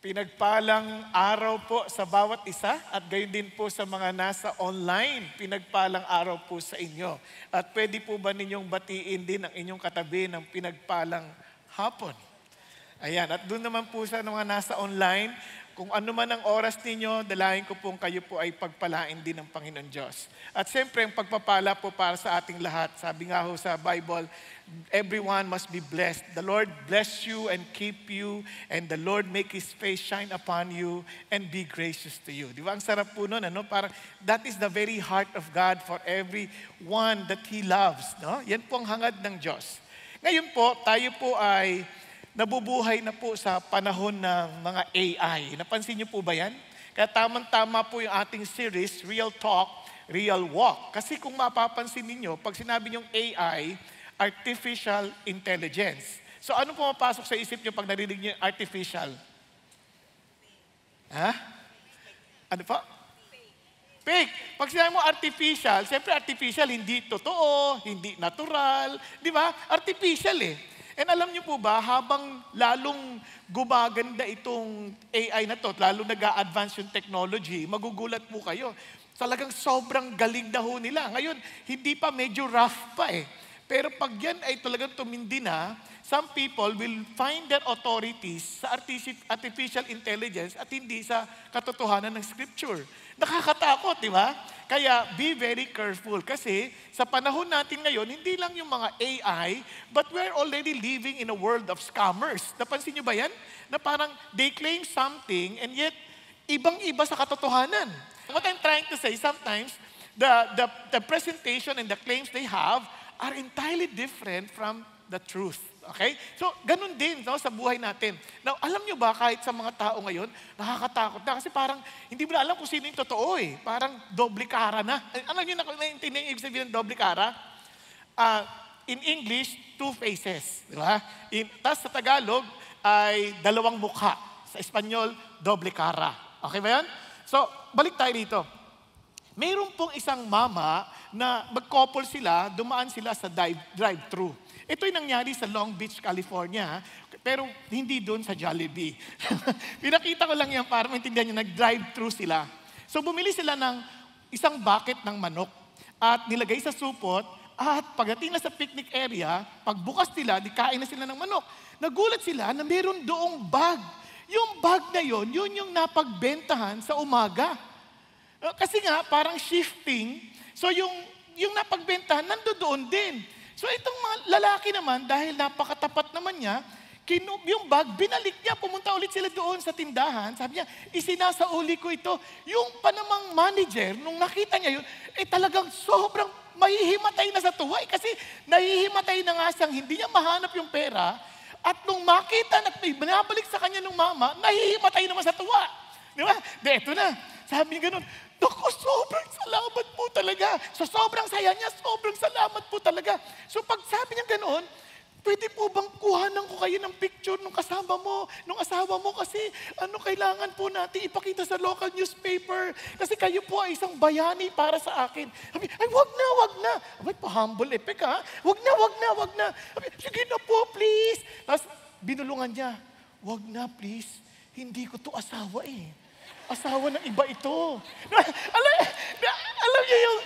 Pinagpalang araw po sa bawat isa at gayon din po sa mga nasa online. Pinagpalang araw po sa inyo. At pwede po ba ninyong batiin din ang inyong katabi ng pinagpalang hapon? Ayan, at doon naman po sa mga nasa online, kung ano man ang oras ninyo, dalahin ko pong kayo po ay pagpalain din ng Panginoon Diyos. At siyempre, ang pagpapala po para sa ating lahat. Sabi nga ho sa Bible, everyone must be blessed. The Lord bless you and keep you, and the Lord make His face shine upon you and be gracious to you. Di ba? Ang sarap po nun, ano? Parang that is the very heart of God for everyone that He loves. No? Yan po ang hangad ng Diyos. Ngayon po, tayo po ay nabubuhay na po sa panahon ng mga AI. Napansin niyo po ba yan? Kaya tamang-tama po yung ating series, Real Talk, Real Walk. Kasi kung mapapansin ninyo, pag sinabi niyong AI, Artificial Intelligence. So ano po mapasok sa isip niyo pag narinig niyo artificial? Ha? Ano po? Fake. Pag sinabi mo artificial, siyempre artificial, hindi totoo, hindi natural. Di ba? Artificial eh. And alam niyo po ba, habang lalong gumaganda itong AI na to, lalo nag-a-advance yung technology, magugulat po kayo. Talagang sobrang galing na ho nila. Ngayon, hindi pa, medyo rough pa eh. Pero pag yan ay talagang tumindi na, some people will find their authorities sa artificial intelligence at hindi sa katotohanan ng scripture. Nakakatakot, di ba? Kaya be very careful kasi sa panahon natin ngayon, hindi lang yung mga AI, but we're already living in a world of scammers. Napansin niyo ba yan? Na parang they claim something and yet ibang-iba sa katotohanan. What I'm trying to say, sometimes the presentation and the claims they have are entirely different from the truth. Okay? So, ganun din no, sa buhay natin. Now, alam nyo ba, kahit sa mga tao ngayon, nakakatakot na kasi parang hindi mo na alam kung sino yung totoo eh. Parang doble cara na. Alam nyo na kung naiintindihan yung ibig sabihin ng doble cara? In English, two faces. Di ba? Tapos sa Tagalog, ay dalawang mukha. Sa Espanyol, doble cara. Okay ba yan? So, balik tayo dito. Mayroon pong isang mama na mag-couple sila, dumaan sila sa drive-thru. Ito yung nangyari sa Long Beach, California, pero hindi doon sa Jollibee. Pinakita ko lang yan para maintindihan nyo, nag-drive-thru sila. So bumili sila ng isang bucket ng manok at nilagay sa supot at pagdating na sa picnic area, pagbukas nila, di kain na sila ng manok. Nagulat sila na meron doong bag. Yung bag na yon, yun yung napagbentahan sa umaga. Kasi nga, parang shifting. So yung napagbentahan, nandoon din. So itong mga lalaki naman, dahil napakatapat naman niya, yung bag, binalik niya, pumunta ulit sila doon sa tindahan. Sabi niya, isinasauli ko ito. Yung panamang manager, nung nakita niya yun, talagang sobrang mahihimatay na sa tuwa. Kasi nahihimatay na nga siyang hindi niya mahanap yung pera. At nung makita na may binabalik sa kanya ng mama, nahihimatay naman sa tuwa. Di ba? Eto na. Sabi niya ganun, naku, sobrang salamat po talaga. So sobrang saya niya, sobrang salamat po talaga. So pag sabi niya ganoon, pwede po bang kuhanan ko kayo ng picture nung kasama mo, nung asawa mo kasi kailangan po natin ipakita sa local newspaper kasi kayo po ay isang bayani para sa akin. Sabi, ay wag na. Abay, pa-humble effect ha. Wag na. Sabi, sige na po, please. Tapos binulungan niya, wag na please, hindi ko to asawa eh. Asawa ng iba ito. Alam niyo yung,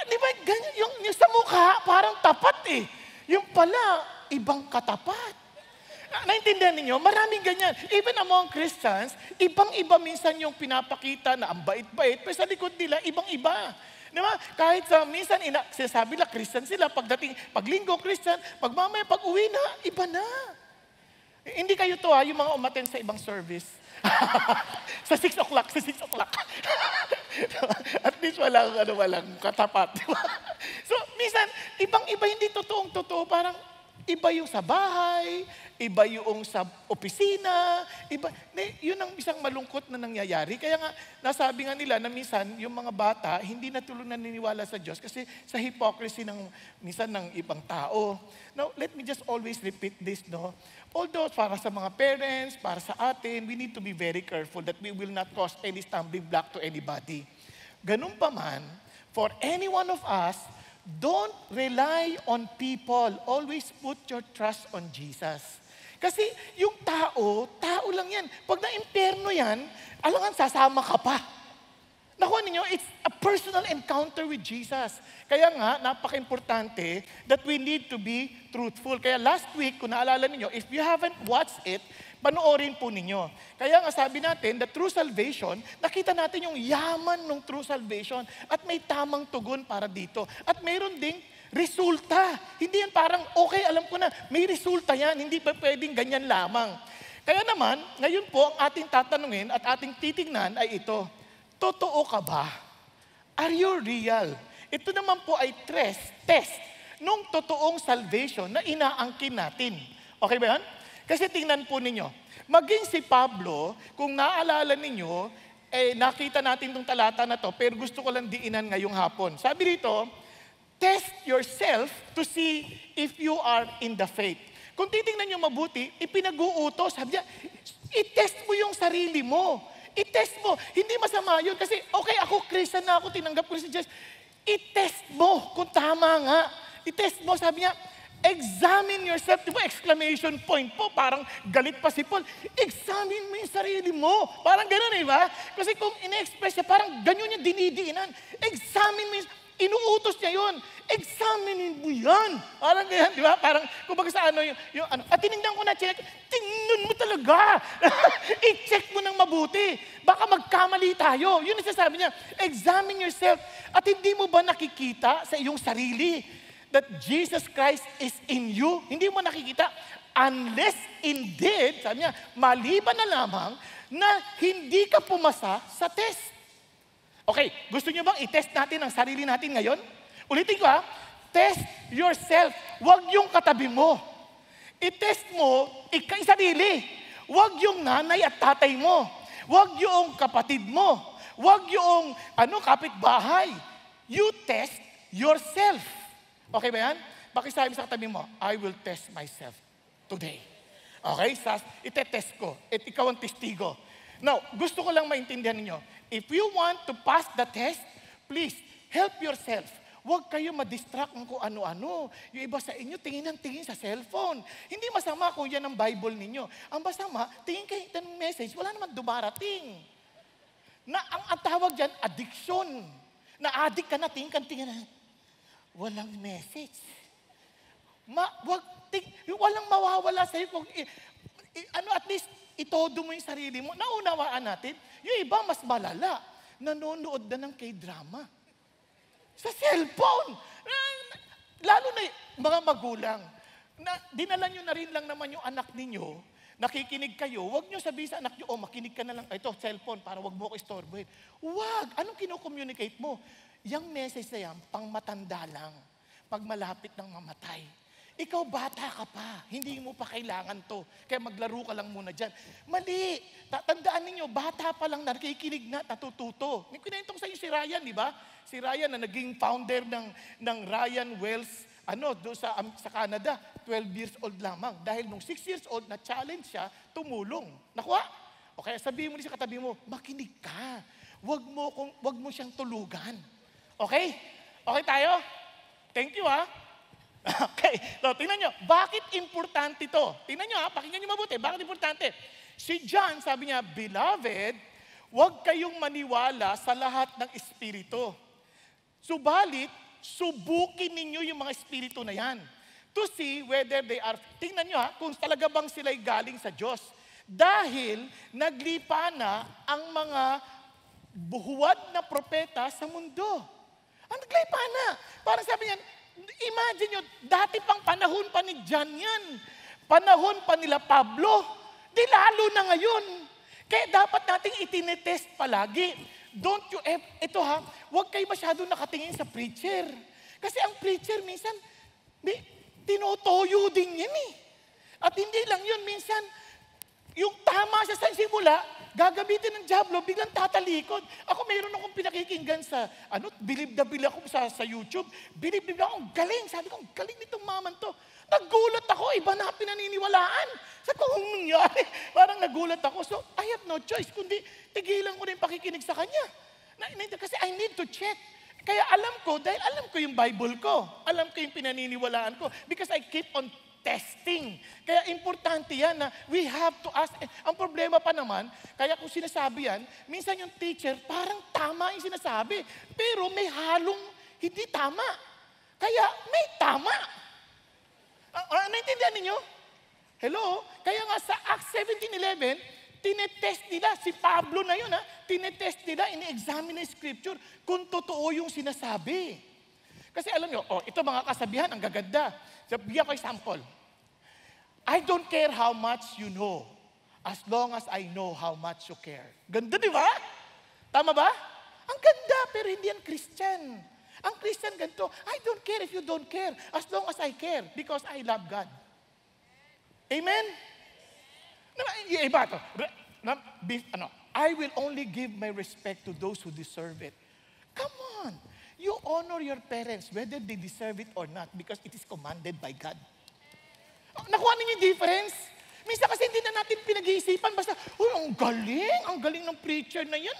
di ba, ganyan, yung sa mukha, parang tapat eh. Yung pala, ibang katapat. Naintindihan ninyo? Maraming ganyan. Even among Christians, ibang-iba minsan yung pinapakita na ang bait-bait, pero sa likod nila, ibang-iba. Di ba? Kahit sa minsan, sinasabi na Christian sila, paglinggo Christian, pagmamaya, pag-uwi na, iba na. Hindi kayo to yung mga umattend sa ibang service. sa 6 o'clock. At least walang katapat. So, minsan, ibang-iba hindi totoo. Parang iba yung sa bahay, iba yung sa opisina, yun ang isang malungkot na nangyayari. Kaya nga, nasabi nga nila na minsan, yung mga bata, hindi na tuloy naniniwala sa Diyos kasi sa hypocrisy minsan ng ibang tao. Now, let me just always repeat this, no? Although para sa mga parents, para sa atin, we need to be very careful that we will not cause any stumbling block to anybody. Ganun pa man, for any one of us, don't rely on people. Always put your trust on Jesus. Kasi yung tao, tao lang yan. Pag na-impyerno yan, alangan sasama ka pa. Nakuha ninyo, it's a personal encounter with Jesus. Kaya nga, napaka-importante that we need to be truthful. Kaya last week, kung naalala ninyo, if you haven't watched it, panoorin po ninyo. Kaya nga sabi natin, the true salvation, nakita natin yung yaman ng true salvation at may tamang tugon para dito. At mayroon ding resulta. Hindi yan parang, okay, alam ko na, may resulta yan. Hindi pa pwedeng ganyan lamang. Kaya naman, ngayon po, ang ating tatanungin at ating titingnan ay ito. Totoo ka ba? Are you real? Ito naman po ay test nung totoong salvation na inaangkin natin. Okay ba yan? Kasi tingnan po ninyo, maging si Pablo, kung naalala ninyo, nakita natin itong talata na to, pero gusto ko lang diinan ngayong hapon. Sabi dito, test yourself to see if you are in the faith. Kung titingnan nyo mabuti, ipinag-uutos, sabi niya, i-test mo yung sarili mo. I-test mo. Hindi masama yun kasi, okay, ako Christian na ako, tinanggap ko si Jesus. I-test mo kung tama nga. I-test mo, sabi niya, examine yourself. Di ba, exclamation point po, parang galit pa si Paul. Examine mo yung sarili mo. Parang gano'n, di ba? Kasi kung ine-express niya, parang ganyan niya dinidiinan. Examine mo inuutos niya yun. Examine mo yan. Parang ganyan, di ba? Parang, kumbaga sa ano, yung ano. At tinignan ko na, tingnan mo talaga. I-check mo ng mabuti. Baka magkamali tayo. Yun ang sasabi niya. Examine yourself. At hindi mo ba nakikita sa iyong sarili that Jesus Christ is in you? Hindi mo nakikita. Unless indeed, sabi niya, maliban na lamang na hindi ka pumasa sa test. Okay, gusto niyo bang i-test natin ang sarili natin ngayon? Ulitin ko ha, test yourself. Huwag yung katabi mo. I-test mo sarili. Huwag yung nanay at tatay mo. Huwag yung kapatid mo. Huwag yung kapitbahay. You test yourself. Okay ba yan? Pakisabi sa katabi mo, I will test myself today. Okay? Itetest ko. At ikaw ang testigo. Now, gusto ko lang maintindihan ninyo. If you want to pass the test, please, help yourself. Huwag kayo madistract ng kung ano-ano. Yung iba sa inyo, tingin ng tingin sa cellphone. Hindi masama kung yan ang Bible ninyo. Ang masama, tingin kayo ng message, wala naman dumarating. Ang tawag dyan, addiction. Na-addict ka na, tingin na, walang message. Walang mawawala sa'yo kung, at least, itodo mo yung sarili mo. Naunawaan natin, yung iba mas malala. Nanonood na ng K-drama. Sa cellphone. Lalo na mga magulang. Dinala nyo na rin lang naman yung anak ninyo, nakikinig kayo, huwag nyo sabihin sa anak nyo, makinig ka na lang, ito, cellphone, para wag mo ko istorbohin. Huwag! Anong kino-communicate mo? Yung message na yan, pang matanda lang. Pag malapit ng mamatay. Ikaw bata ka pa, hindi mo pa kailangan to. Kaya maglaro ka lang muna dyan. Mali! Tandaan ninyo, bata pa lang nakikinig na, natututo. May kinentong sa inyo si Ryan, di ba? Si Ryan na naging founder ng Ryan Wells, doon sa Canada, 12 years old lamang. Dahil nung 6 years old, na-challenge siya, tumulong. Nakuha? O kaya sabihin mo sa katabi mo, makinig ka. Wag mo siyang tulugan. Okay? Okay tayo? Thank you Okay, so tingnan nyo, bakit importante ito? Tingnan nyo pakinggan nyo mabuti, bakit importante? Si John, sabi niya, Beloved, huwag kayong maniwala sa lahat ng espiritu. Subalit, subukin ninyo yung mga espiritu na yan to see whether they are, tingnan nyo kung talaga bang sila'y galing sa Diyos. Dahil naglipa na ang mga buhuwad na propeta sa mundo. Ang naglipa na. Parang sabi niya, imagine nyo, dati pang panahon pa ni John yan. Panahon pa nila Pablo. Di lalo na ngayon. Kaya dapat nating itinetest palagi. Don't you, huwag kayo masyado nakatingin sa preacher. Kasi ang preacher minsan, tinotoyo din yan At hindi lang yun, minsan, yung tama siya sa simula, gagamitin ng Diablo, biglang tatalikod. Ako mayroon akong pinakikinggan sa, bilib na bilib ako sa YouTube. Bilib na ako, galing. Sabi ko, galing nitong maman to. Nagulat ako, iba na pinaniniwalaan. Sa kung nangyari, parang nagulat ako. So, I have no choice, kundi tigilan ko rin pakikinig sa kanya. Kasi I need to check. Kaya alam ko, dahil alam ko yung Bible ko. Alam ko yung pinaniniwalaan ko. Because I keep on testing. Kaya importante yan na we have to ask. Ang problema pa naman, kaya kung sinasabi yan, minsan yung teacher parang tama yung sinasabi, pero may halong hindi tama. Kaya may tama. Naintindihan ninyo? Hello? Kaya nga sa Acts 17:11, tinetest nila, si Pablo na yun, tinetest nila, ini-examine ng scripture kung totoo yung sinasabi. Kasi alam nyo, ito mga kasabihan, ang gaganda. Bigyan ko example. I don't care how much you know, as long as I know how much you care. Ganda, di ba? Tama ba? Ang ganda, pero hindi yan Christian. Ang Christian ganito, I don't care if you don't care, as long as I care, because I love God. Amen? Iba ito. I will only give my respect to those who deserve it. Come on. You honor your parents whether they deserve it or not because it is commanded by God. Nakuha niyo yung difference? Minsan kasi hindi na natin pinag-iisipan basta, ang galing ng preacher na yan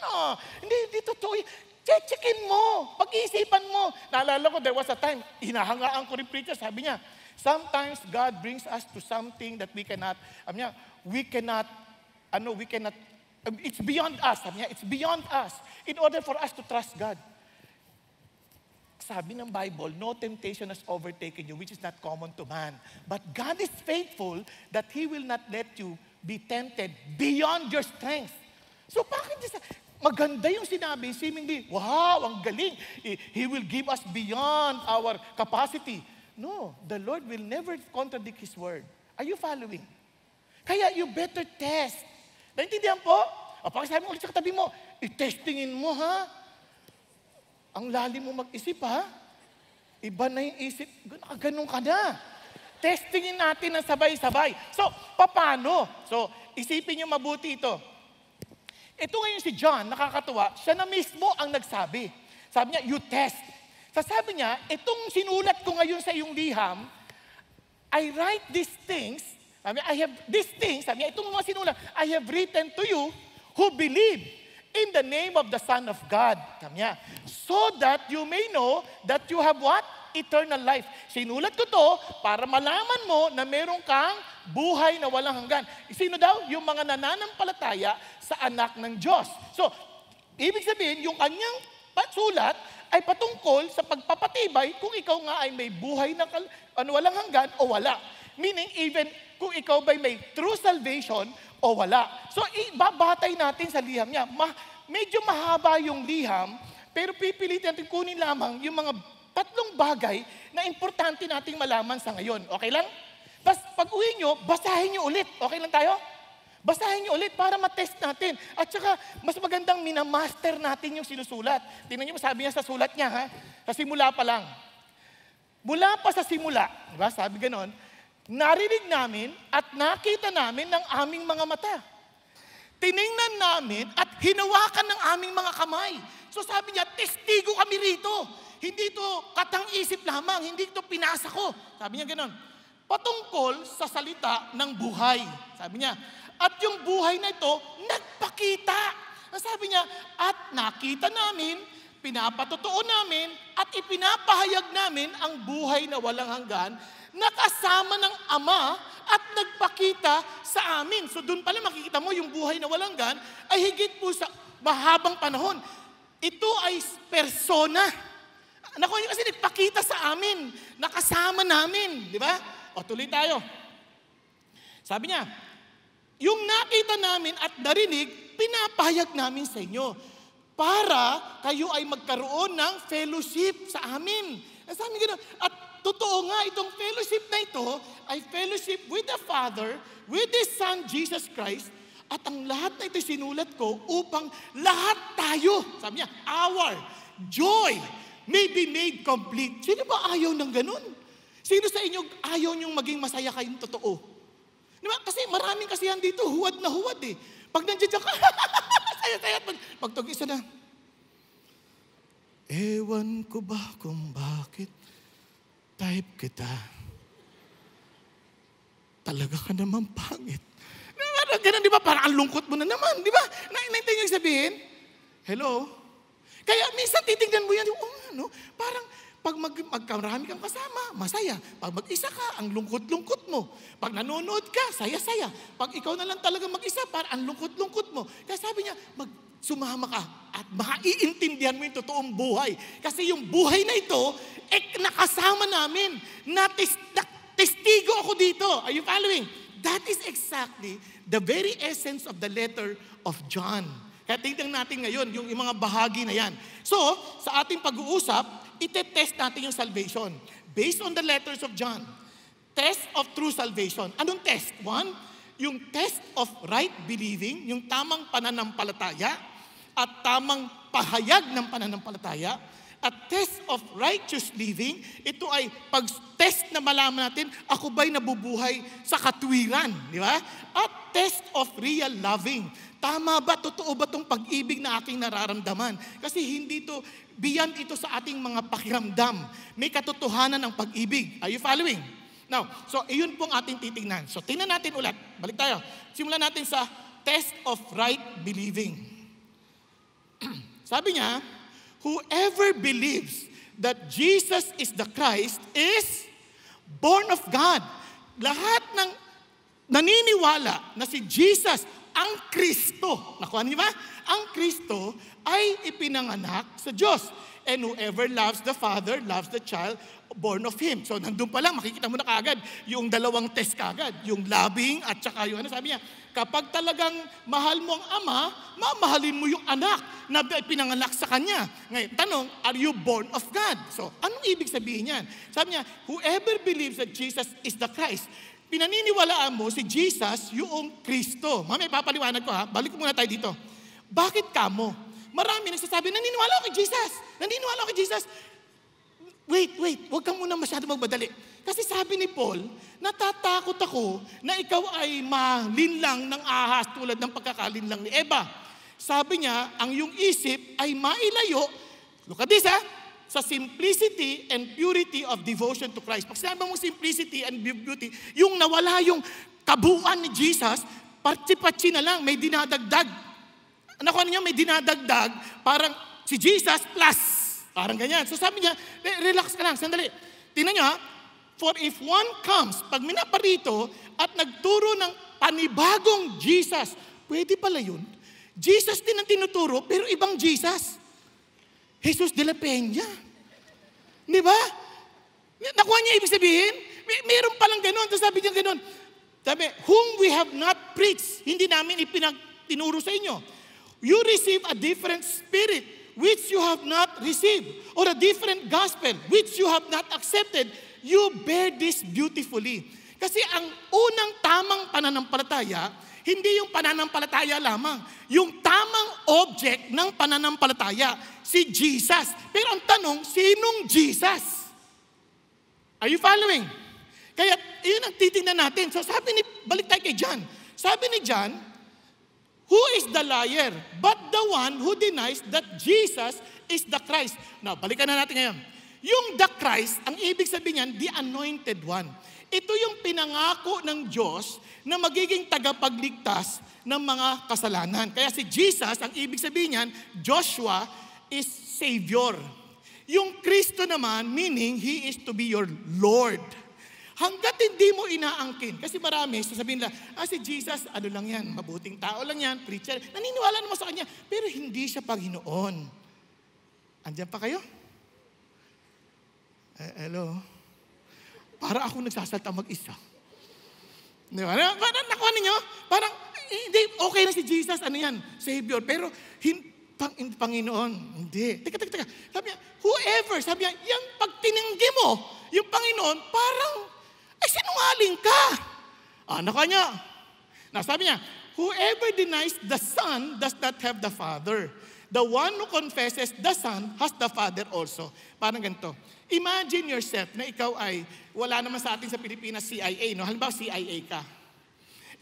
Hindi totoo. Checkin mo, pag-iisipan mo. Naalala ko, there was a time, hinahangaan ko rin preacher, sabi niya, sometimes God brings us to something that we cannot, it's beyond us. Sabi niya, it's beyond us. In order for us to trust God. Sabi ng Bible, no temptation has overtaken you, which is not common to man. But God is faithful that He will not let you be tempted beyond your strength. So bakit maganda yung sinabi, seemingly, wow, ang galing. He will give us beyond our capacity. No, the Lord will never contradict His word. Are you following? Kaya you better test. Naintindihan po? Pakisabi mo ulit sa katabi mo, i-testingin mo Ang lalim mo mag-isip Iba na yung isip, ganun ka na. Testingin natin ng sabay-sabay. So, paano? So, isipin niyo mabuti ito. Ito ngayon si John, nakakatuwa, siya na mismo ang nagsabi. Sabi niya, you test. Sabi niya, itong sinulat ko ngayon sa iyong liham, I write these things, sabi niya, itong mga sinulat, I have written to you who believe in the name of the Son of God. Sabi niya, so that you may know that you have what? Eternal life. Sinulat ko to para malaman mo na meron kang buhay na walang hanggan. Sino daw? Yung mga nananampalataya sa anak ng Diyos. So, ibig sabihin, yung kanyang sulat ay patungkol sa pagpapatibay kung ikaw nga ay may buhay na walang hanggan o wala. Meaning, even kung ikaw ba may true salvation o wala. So, ibabatay natin sa liham niya. Medyo mahaba yung liham, pero pipilitin natin kunin lamang yung mga 3 bagay na importante nating malaman sa ngayon. Okay lang? Tapos, pag uwi nyo, basahin nyo ulit. Okay lang tayo? Basahin nyo ulit para matest natin. At saka, mas magandang minamaster natin yung sinusulat. Tingnan nyo, sabi niya sa sulat niya, sa simula pa lang. Mula pa sa simula, diba? Sabi ganon, narinig namin at nakita namin ng aming mga mata. Tiningnan namin at hinawakan ng aming mga kamay. So sabi niya, testigo kami rito. Hindi ito katang-isip lamang, hindi ito pinasa ko. Sabi niya gano'n, patungkol sa salita ng buhay. Sabi niya, at yung buhay na ito, nagpakita. Sabi niya, at nakita namin, pinapatotoo namin, at ipinapahayag namin ang buhay na walang hanggan, nakasama ng Ama at nagpakita sa amin. So doon pala makikita mo yung buhay na walang hanggan ay higit po sa mahabang panahon. Ito ay persona. Naku, kasi nagpakita sa amin, nakasama namin, di ba? O tuloy tayo. Sabi niya, yung nakita namin at narinig, pinapahayag namin sa inyo para kayo ay magkaroon ng fellowship sa amin. Sabi gano'n, at totoo nga itong fellowship na ito ay fellowship with the Father, with His Son, Jesus Christ, at ang lahat na ito sinulat ko upang lahat tayo, sabi niya, our joy may be made complete. Sino ba ayaw ng ganun? Sino sa inyo ayaw niyong maging masaya kayong totoo? Diba? Kasi maraming kasihan dito, huwad na huwad eh. Pag nandiyan ka, saya-saya, pag isa na, ewan ko ba kung bakit type kita. Talaga ka naman pangit. Ganun, di ba? Parang ang lungkot mo na naman, di ba? Naintindihan niyo sabihin? Hello? Kaya minsan titignan mo yan, parang Pag magkarami kang kasama, masaya. Pag mag-isa ka, ang lungkot-lungkot mo. Pag nanonood ka, saya-saya. Pag ikaw na lang talaga mag-isa, ang lungkot-lungkot mo. Kaya sabi niya, sumama ka at maiintindihan mo yung totoong buhay. Kasi yung buhay na ito, nakasama namin. Testigo ako dito. Are you following? That is exactly the very essence of the letter of John. Kaya tingnan natin ngayon yung mga bahagi na yan. So, sa ating pag-uusap, itetest natin yung salvation. Based on the letters of John. Test of true salvation. Anong test? One, yung test of right believing, yung tamang pananampalataya, at tamang pahayag ng pananampalataya, at test of righteous living, ito ay pag-test na malaman natin, ako ba'y nabubuhay sa katwiran, di ba? At test of real loving. Tama ba, totoo ba itong pag-ibig na aking nararamdaman? Kasi hindi to, beyond ito sa ating mga pakiramdam. May katotohanan ng pag-ibig. Are you following? Now, so iyon pong ating titingnan. So tingnan natin ulit. Balik tayo. Simulan natin sa test of right believing. Sabi niya, whoever believes that Jesus is the Christ is born of God. Lahat ng naniniwala na si Jesus ang Kristo. Nakuha niyo ba? Ang Kristo ay ipinanganak sa Diyos. And whoever loves the Father, loves the child, born of Him. So nandun pa lang, makikita mo na kaagad yung dalawang test kaagad. Yung loving at saka yung sabi niya, kapag talagang mahal mo ang Ama, mamahalin mo yung anak na pinanganak sa Kanya. Ngayon, tanong, are you born of God? So, anong ibig sabihin yan? Sabi niya, whoever believes that Jesus is the Christ, pinaniniwalaan mo si Jesus yung Kristo. Mami, papaliwanag ko ha. Balik muna tayo dito. Bakit kamo? Marami nagsasabi, naniniwala ako kay Jesus. Naniniwala ako kay Jesus. Wait. Huwag kang muna masyado magbadali. Kasi sabi ni Paul, natatakot ako na ikaw ay malinlang ng ahas tulad ng pagkakalinlang ni Eva. Sabi niya, ang iyong isip ay mailayo, look at this sa simplicity and purity of devotion to Christ. Pag sinabi mong simplicity and beauty, yung nawala yung kabuuan ni Jesus, patsi-patsi na lang, may dinadagdag. Nakuha niya, may dinadagdag, parang si Jesus plus. Parang ganyan. So sabi niya, relax ka lang, sandali. Tingnan niyo for if one comes, pag minaparito at nagturo ng panibagong Jesus, pwede pala yun. Jesus din ang tinuturo, pero ibang Jesus. Jesus de la Peña. Di ba? Nakuha niya ibig sabihin? Meron palang ganun. Tapos sabi niya ganun. Sabi, whom we have not preached, hindi namin tinuro sa inyo. You receive a different spirit, which you have not received. Or a different gospel, which you have not accepted. You bear this beautifully. Kasi ang unang tamang pananampalataya, hindi yung pananampalataya lamang. Yung tamang object ng pananampalataya, si Jesus. Pero ang tanong, sinong Jesus? Are you following? Kaya, yun ang titingnan natin. So balik tayo kay John. Sabi ni John, who is the liar? But the one who denies that Jesus is the Christ. Now, balikan na natin ngayon. Yung the Christ, ang ibig sabihin niyan, the anointed one. Ito yung pinangako ng Diyos na magiging tagapagligtas ng mga kasalanan. Kaya si Jesus, ang ibig sabihin niyan, Joshua is Savior. Yung Kristo naman, meaning He is to be your Lord. Hanggat hindi mo inaangkin, kasi marami, sasabihin nila, si Jesus, ano lang yan, mabuting tao lang yan, preacher, naniniwala naman sa Kanya, pero hindi siya Panginoon. Andiyan pa kayo? Hello? Para ako nagsasalta mag-isa. Di ba? Nakuha ninyo? Parang, hindi, okay na si Jesus, ano yan, Savior. Pero, Panginoon, hindi. Teka. Sabi niya, whoever, sabi niya, yung pag tinanggi mo, yung Panginoon, parang, sinungaling ka. Nakuha niya. Sabi niya, whoever denies the Son does not have the Father. The one who confesses the Son has the Father also. Parang ganito. Imagine yourself na ikaw ay, wala naman sa atin sa Pilipinas CIA, no? Halimbawa CIA ka.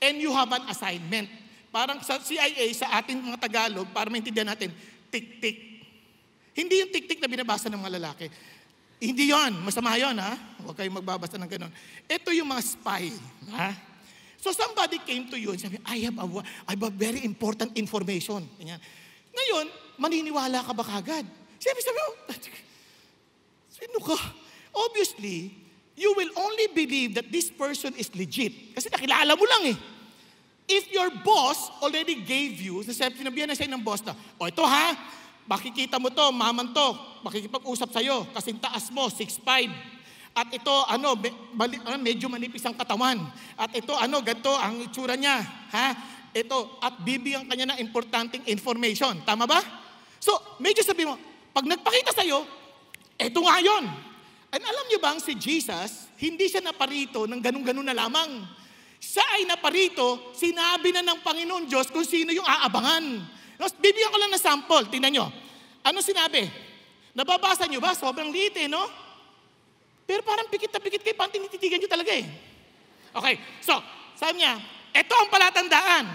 And you have an assignment. Parang sa CIA, sa ating mga Tagalog, para maintindihan natin, tik-tik. Hindi yung tik-tik na binabasa ng mga lalaki. Hindi yon, masama yon ha. Huwag kayong magbabasa ng ganon. Ito yung mga spy. Ha? So somebody came to you and sabi, I have a very important information. Ganyan. Ngayon, maniniwala ka ba kagad? Sabi mo, Sino ka? Obviously, you will only believe that this person is legit. Kasi nakilala mo lang eh. If your boss already gave you, sinabihan na sa'yo ng boss na, ito ha, makikita mo to, maman to, makikipag-usap sa'yo, kasi taas mo, 6'5". At ito, medyo manipis ang katawan. At ito, ganito ang itsura niya. Ha? Ito, at bibigyan kanya ng importanteng information. Tama ba? So, medyo sabi mo, pag nagpakita sa'yo, ito nga yun. And alam niyo bang si Jesus, hindi siya naparito ng ganun-ganun na lamang. Siya ay naparito, sinabi na ng Panginoon Diyos kung sino yung aabangan. Bibigyan ko lang ng sample, tingnan nyo. Ano sinabi? Nababasa nyo ba? Sobrang liit no? Pero parang pikit na pikit kayo, parang tinititigan nyo talaga eh. Okay, so, sabi niya, ito ang palatandaan.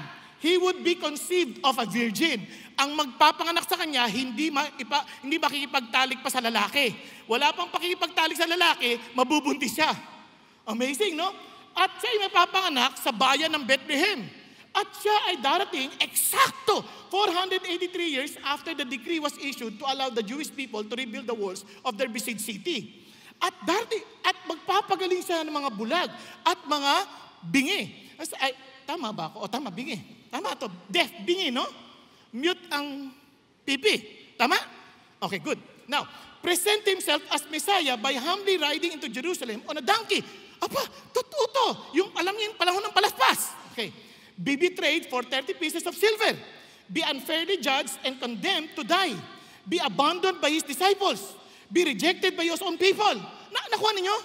He would be conceived of a virgin. Ang magpapanganak sa kanya, hindi makikipagtalik pa sa lalaki. Wala pang pakikipagtalik sa lalaki, mabubuntis siya. Amazing, no? At siya ay mapapanganak sa bayan ng Bethlehem. At siya ay darating eksakto 483 years after the decree was issued to allow the Jewish people to rebuild the walls of their besieged city. At magpapagaling siya ng mga bulag at mga bingi. Ay, tama ba ako? O tama, bingi. Tama to. Deaf, bingi, no? Mute ang pipi. Tama? Okay, good. Now, present himself as Messiah by humbly riding into Jerusalem on a donkey. Apa, totoo to. Yung alam niyo yung panahon ng palaspas. Okay. Be betrayed for 30 pieces of silver. Be unfairly judged and condemned to die. Be abandoned by his disciples. Be rejected by his own people. Nakuha ninyo?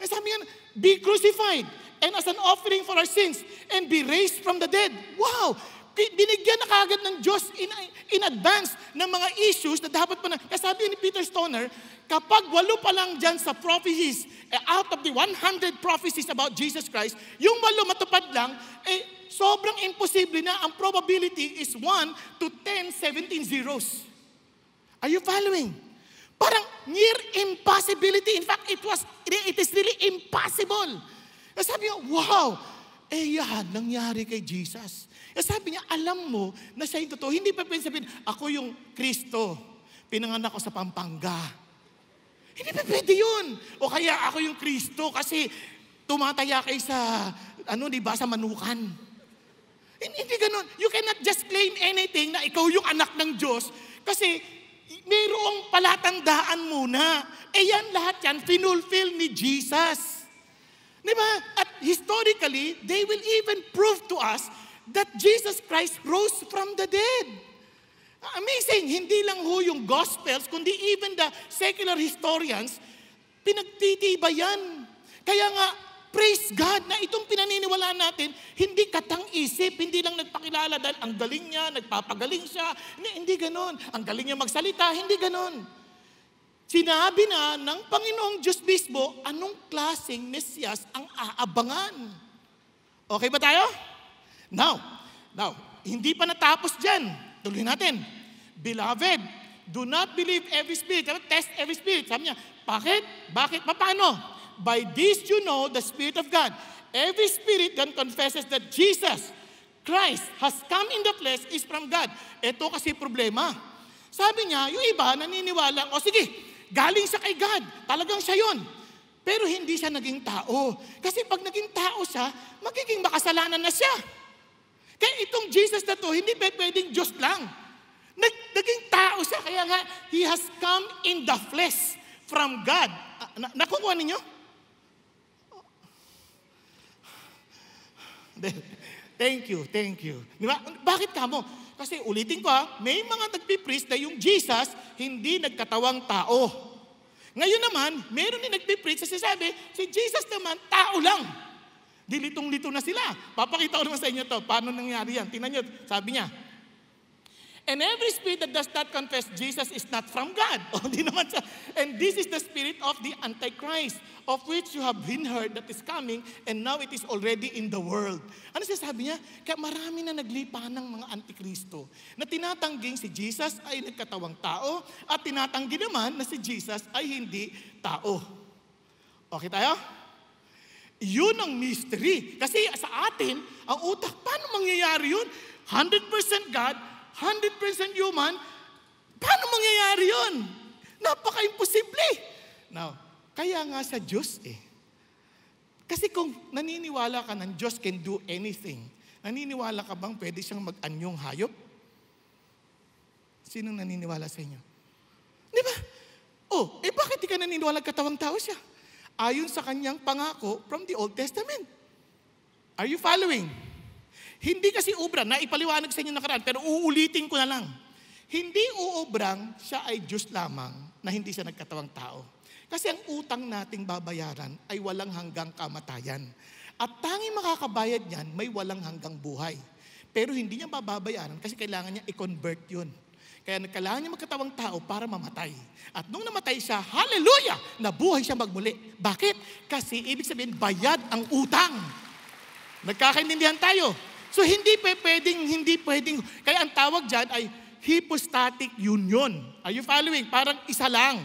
Sabi yan, be crucified and as an offering for our sins and be raised from the dead. Wow! Binigyan na kagad ng Diyos in advance ng mga issues na dapat pa na. Kaya sabi ni Peter Stoner, kapag 8 pa lang dyan sa prophecies, out of the 100 prophecies about Jesus Christ, yung 8 matupad lang, sobrang imposible na. Ang probability is 1 to 10, 17 zeros. Are you following? Parang near impossibility. In fact, it is really impossible. Kaya sabi niya, wow! Yan, nangyari kay Jesus. Kaya sabi niya, alam mo na siya yung totoo. Hindi pa pwede sabihin, ako yung Kristo. Pinanganak ko sa Pampanga. Hindi pa pwede yun. O kaya ako yung Kristo kasi tumataya kayo sa, sa manukan. Hindi ganun. You cannot just claim anything na ikaw yung anak ng Diyos kasi mayroong palatandaan muna. Yan lahat yan, finulfill ni Jesus. Diba? At historically, they will even prove to us that Jesus Christ rose from the dead. Amazing. Hindi lang yung Gospels, kundi even the secular historians, pinagtitibayan. Kaya nga, praise God na itong pinaniniwalaan natin, hindi katang-isip, hindi lang nagpakilala dahil ang galing niya, nagpapagaling siya. Hindi ganon. Ang galing niya magsalita, hindi ganon. Sinabi na ng Panginoong Diyos mismo, anong klaseng Mesyas ang aabangan. Okay ba tayo? Now, hindi pa natapos dyan. Tuloy natin. Beloved, do not believe every spirit. Test every spirit. Sabi niya, bakit? Paano? By this you know the Spirit of God. Every spirit that confesses that Jesus Christ has come in the flesh is from God. Ito kasi problema. Sabi niya, yung iba naniniwala, sige, galing siya kay God. Talagang siya yun. Pero hindi siya naging tao. Kasi pag naging tao siya, magiging makasalanan na siya. Kaya itong Jesus na to, hindi pwedeng Diyos lang. Naging tao siya, kaya nga, He has come in the flesh from God. Nakukuha ninyo? Thank you. Diba? Bakit kamo? Kasi ulitin ko may mga nagpipreach na yung Jesus hindi nagkatawang tao. Ngayon naman, meron din nagpipreach na sinasabi, si Jesus naman, tao lang. Dilitong-lito na sila. Papakita ko naman sa inyo to. Paano nangyari yan? Tingnan nyo, sabi niya. And every spirit that does not confess Jesus is not from God. Di naman siya. And this is the spirit of the Antichrist, of which you have been heard that is coming, and now it is already in the world. Ano siya sabi niya? Kaya marami na naglipa ng mga Antikristo na tinatangging si Jesus ay nagkatawang tao at tinatanggi naman na si Jesus ay hindi tao. Okay tayo? Yun ang mystery. Kasi sa atin, ang utak, paano mangyayari yun? 100% God, 100% human, paano mangyayari yun? Napaka-imposible. Now, kaya nga sa Diyos eh. Kasi kung naniniwala ka ng Diyos can do anything, naniniwala ka bang pwede siyang mag-anyong hayop? Sinong naniniwala sa inyo? Di ba? Bakit di ka naniniwala katawang tao siya? Ayon sa kanyang pangako from the Old Testament. Are you following? Hindi kasi ubra, naipaliwanag sa inyo nakaraan, pero uulitin ko na lang. Hindi uubrang siya ay Diyos lamang na hindi siya nagkatawang tao. Kasi ang utang nating babayaran ay walang hanggang kamatayan. At tanging makakabayad niyan, may walang hanggang buhay. Pero hindi niya mababayaran kasi kailangan niya i-convert yun. Kaya kailangan niya magkatawang tao para mamatay. At nung namatay siya, hallelujah, nabuhay siya magmuli. Bakit? Kasi ibig sabihin, bayad ang utang. Nagkakaintindihan tayo. So hindi pwedeng, kaya ang tawag dyan ay hypostatic union. Are you following? Parang isa lang.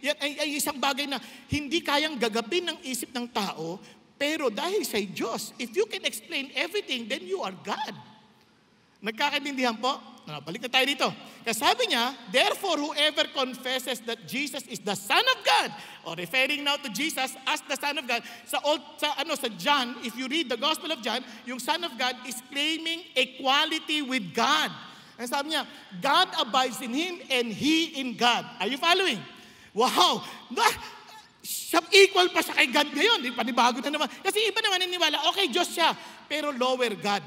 Yan ay isang bagay na hindi kayang gagapin ng isip ng tao, pero dahil sa Diyos, if you can explain everything, then you are God. Nagkakaintindihan po? Balik na tayo dito. Kasi sabi niya, therefore whoever confesses that Jesus is the Son of God, or referring now to Jesus as the Son of God, sa John, if you read the Gospel of John, yung Son of God is claiming equality with God. And sabi niya, God abides in Him and He in God. Are you following? Wow! Equal pa siya kay God ngayon. Panibago na naman. Kasi iba naman niniwala, okay, Diyos siya, pero lower God.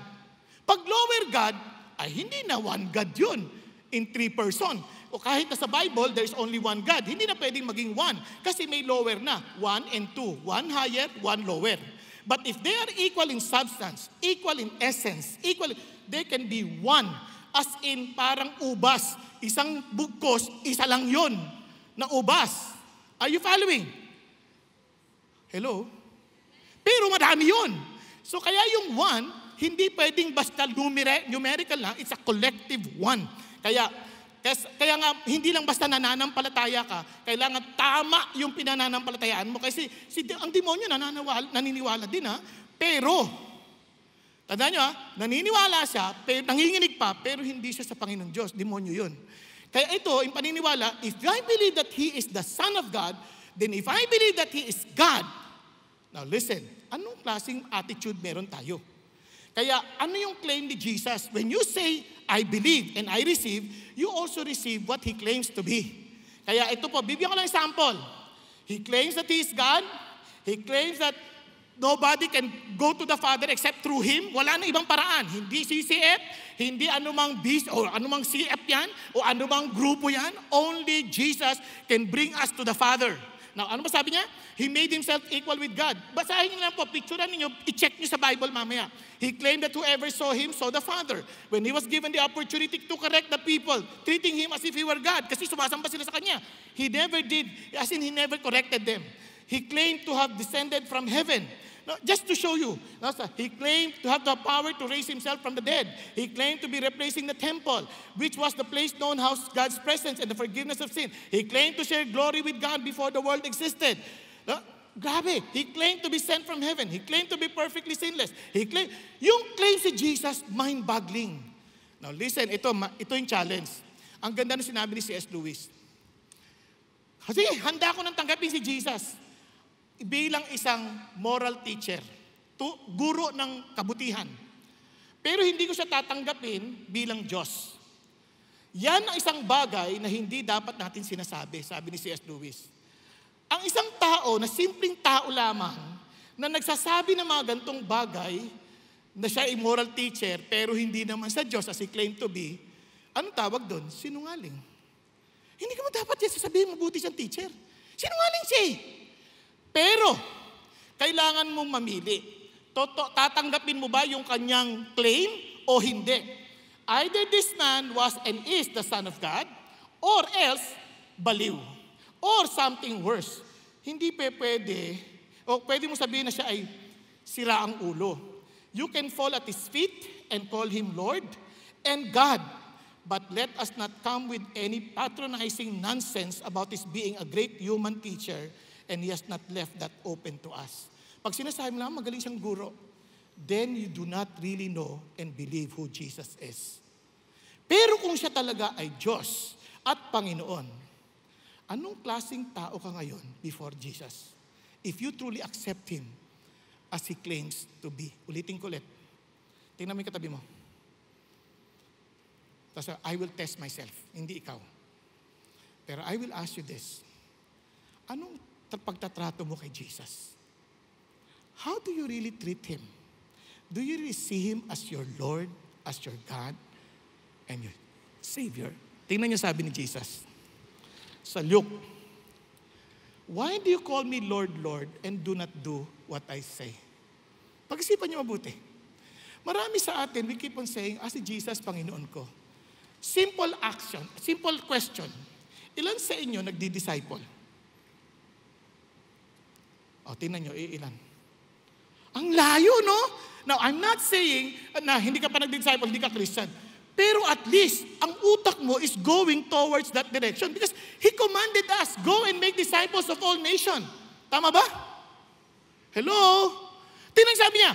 Pag lower God, ay hindi na one God yun in 3 person. O kahit na sa Bible, there's only one God. Hindi na pwedeng maging one. Kasi may lower na. 1 and 2. One higher, one lower. But if they are equal in substance, equal in essence, they can be one. As in, parang ubas. Isang bugkos, isa lang yun na ubas. Are you following? Hello? Pero marami yun. So kaya yung one, hindi pwedeng basta numerical lang, it's a collective one. Kaya nga, hindi lang basta nananampalataya ka, kailangan tama yung pinananampalatayaan mo. Kasi ang demonyo naniniwala din ha. Pero, tandaan nyo ha, naniniwala siya, nanginginig pa, pero hindi siya sa Panginoon Diyos. Demonyo yun. Kaya ito, yung paniniwala, if I believe that He is the Son of God, then if I believe that He is God, now listen, anong klaseng attitude meron tayo? Kaya ano yung claim ni Jesus? When you say, I believe and I receive, you also receive what He claims to be. Kaya ito po, bibigyan ko lang example. He claims that He is God. He claims that nobody can go to the Father except through Him. Wala na ibang paraan. Hindi CCF, hindi anumang beast o anumang CF yan, o anumang grupo yan. Only Jesus can bring us to the Father. Now, ano ba sabi niya? He made Himself equal with God. Basahin niyo lang po, picturean niyo, i-check niyo sa Bible mamaya. He claimed that whoever saw Him saw the Father. When He was given the opportunity to correct the people, treating Him as if He were God, kasi sumasamba sila sa Kanya. He never did, as in He never corrected them. He claimed to have descended from heaven. No, just to show you, He claimed to have the power to raise Himself from the dead. He claimed to be replacing the temple, which was the place known as God's presence and the forgiveness of sin. He claimed to share glory with God before the world existed. No? Grabe, He claimed to be sent from heaven. He claimed to be perfectly sinless. Yung claim si Jesus, mind-boggling. Now listen, ito yung challenge. Ang ganda na sinabi ni C.S. Lewis. Kasi handa ko nang tanggapin si Jesus bilang isang moral teacher, guro ng kabutihan. Pero hindi ko siya tatanggapin bilang Diyos. Yan ang isang bagay na hindi dapat natin sinasabi, sabi ni C.S. Lewis. Ang isang tao na simpleng tao lamang na nagsasabi ng mga gantong bagay na siya ay moral teacher pero hindi naman sa Diyos as he claimed to be, anong tawag doon? Sinungaling. Hindi ka mo dapat yan sasabihin mabuti siyang teacher. Sinungaling siya eh. Pero, kailangan mong mamili. Tatanggapin mo ba yung kanyang claim o hindi? Either this man was and is the Son of God, or else, baliw. Or something worse. Hindi pwede, o pwede mo sabihin na siya ay sira ang ulo. You can fall at His feet and call Him Lord and God. But let us not come with any patronizing nonsense about His being a great human teacher, and He has not left that open to us. Pag sinasabi mo lang, magaling siyang guro, then you do not really know and believe who Jesus is. Pero kung siya talaga ay Diyos at Panginoon, Anong klaseng tao ka ngayon before Jesus? If you truly accept Him as He claims to be. Ulitin ko ulit. Tingnan mo yung katabi mo. Tapos, I will test myself, hindi ikaw. Pero I will ask you this. Anong pagtatrato mo kay Jesus? How do you really treat Him? Do you really see Him as your Lord, as your God, and your Savior? Tingnan niyo sabi ni Jesus sa Luke, "Why do you call me Lord, Lord, and do not do what I say?" Pag-isipan niyo mabuti. Marami sa atin, we keep on saying, si Jesus, Panginoon ko. Simple action, simple question. Ilan sa inyo nagdi-disciple? Tingnan nyo, ilan? Ang layo, no? Now, I'm not saying na hindi ka pa nag-disciple, hindi ka Christian. Pero at least, ang utak mo is going towards that direction because He commanded us, go and make disciples of all nations. Tama ba? Hello? Tingnan sabi niya,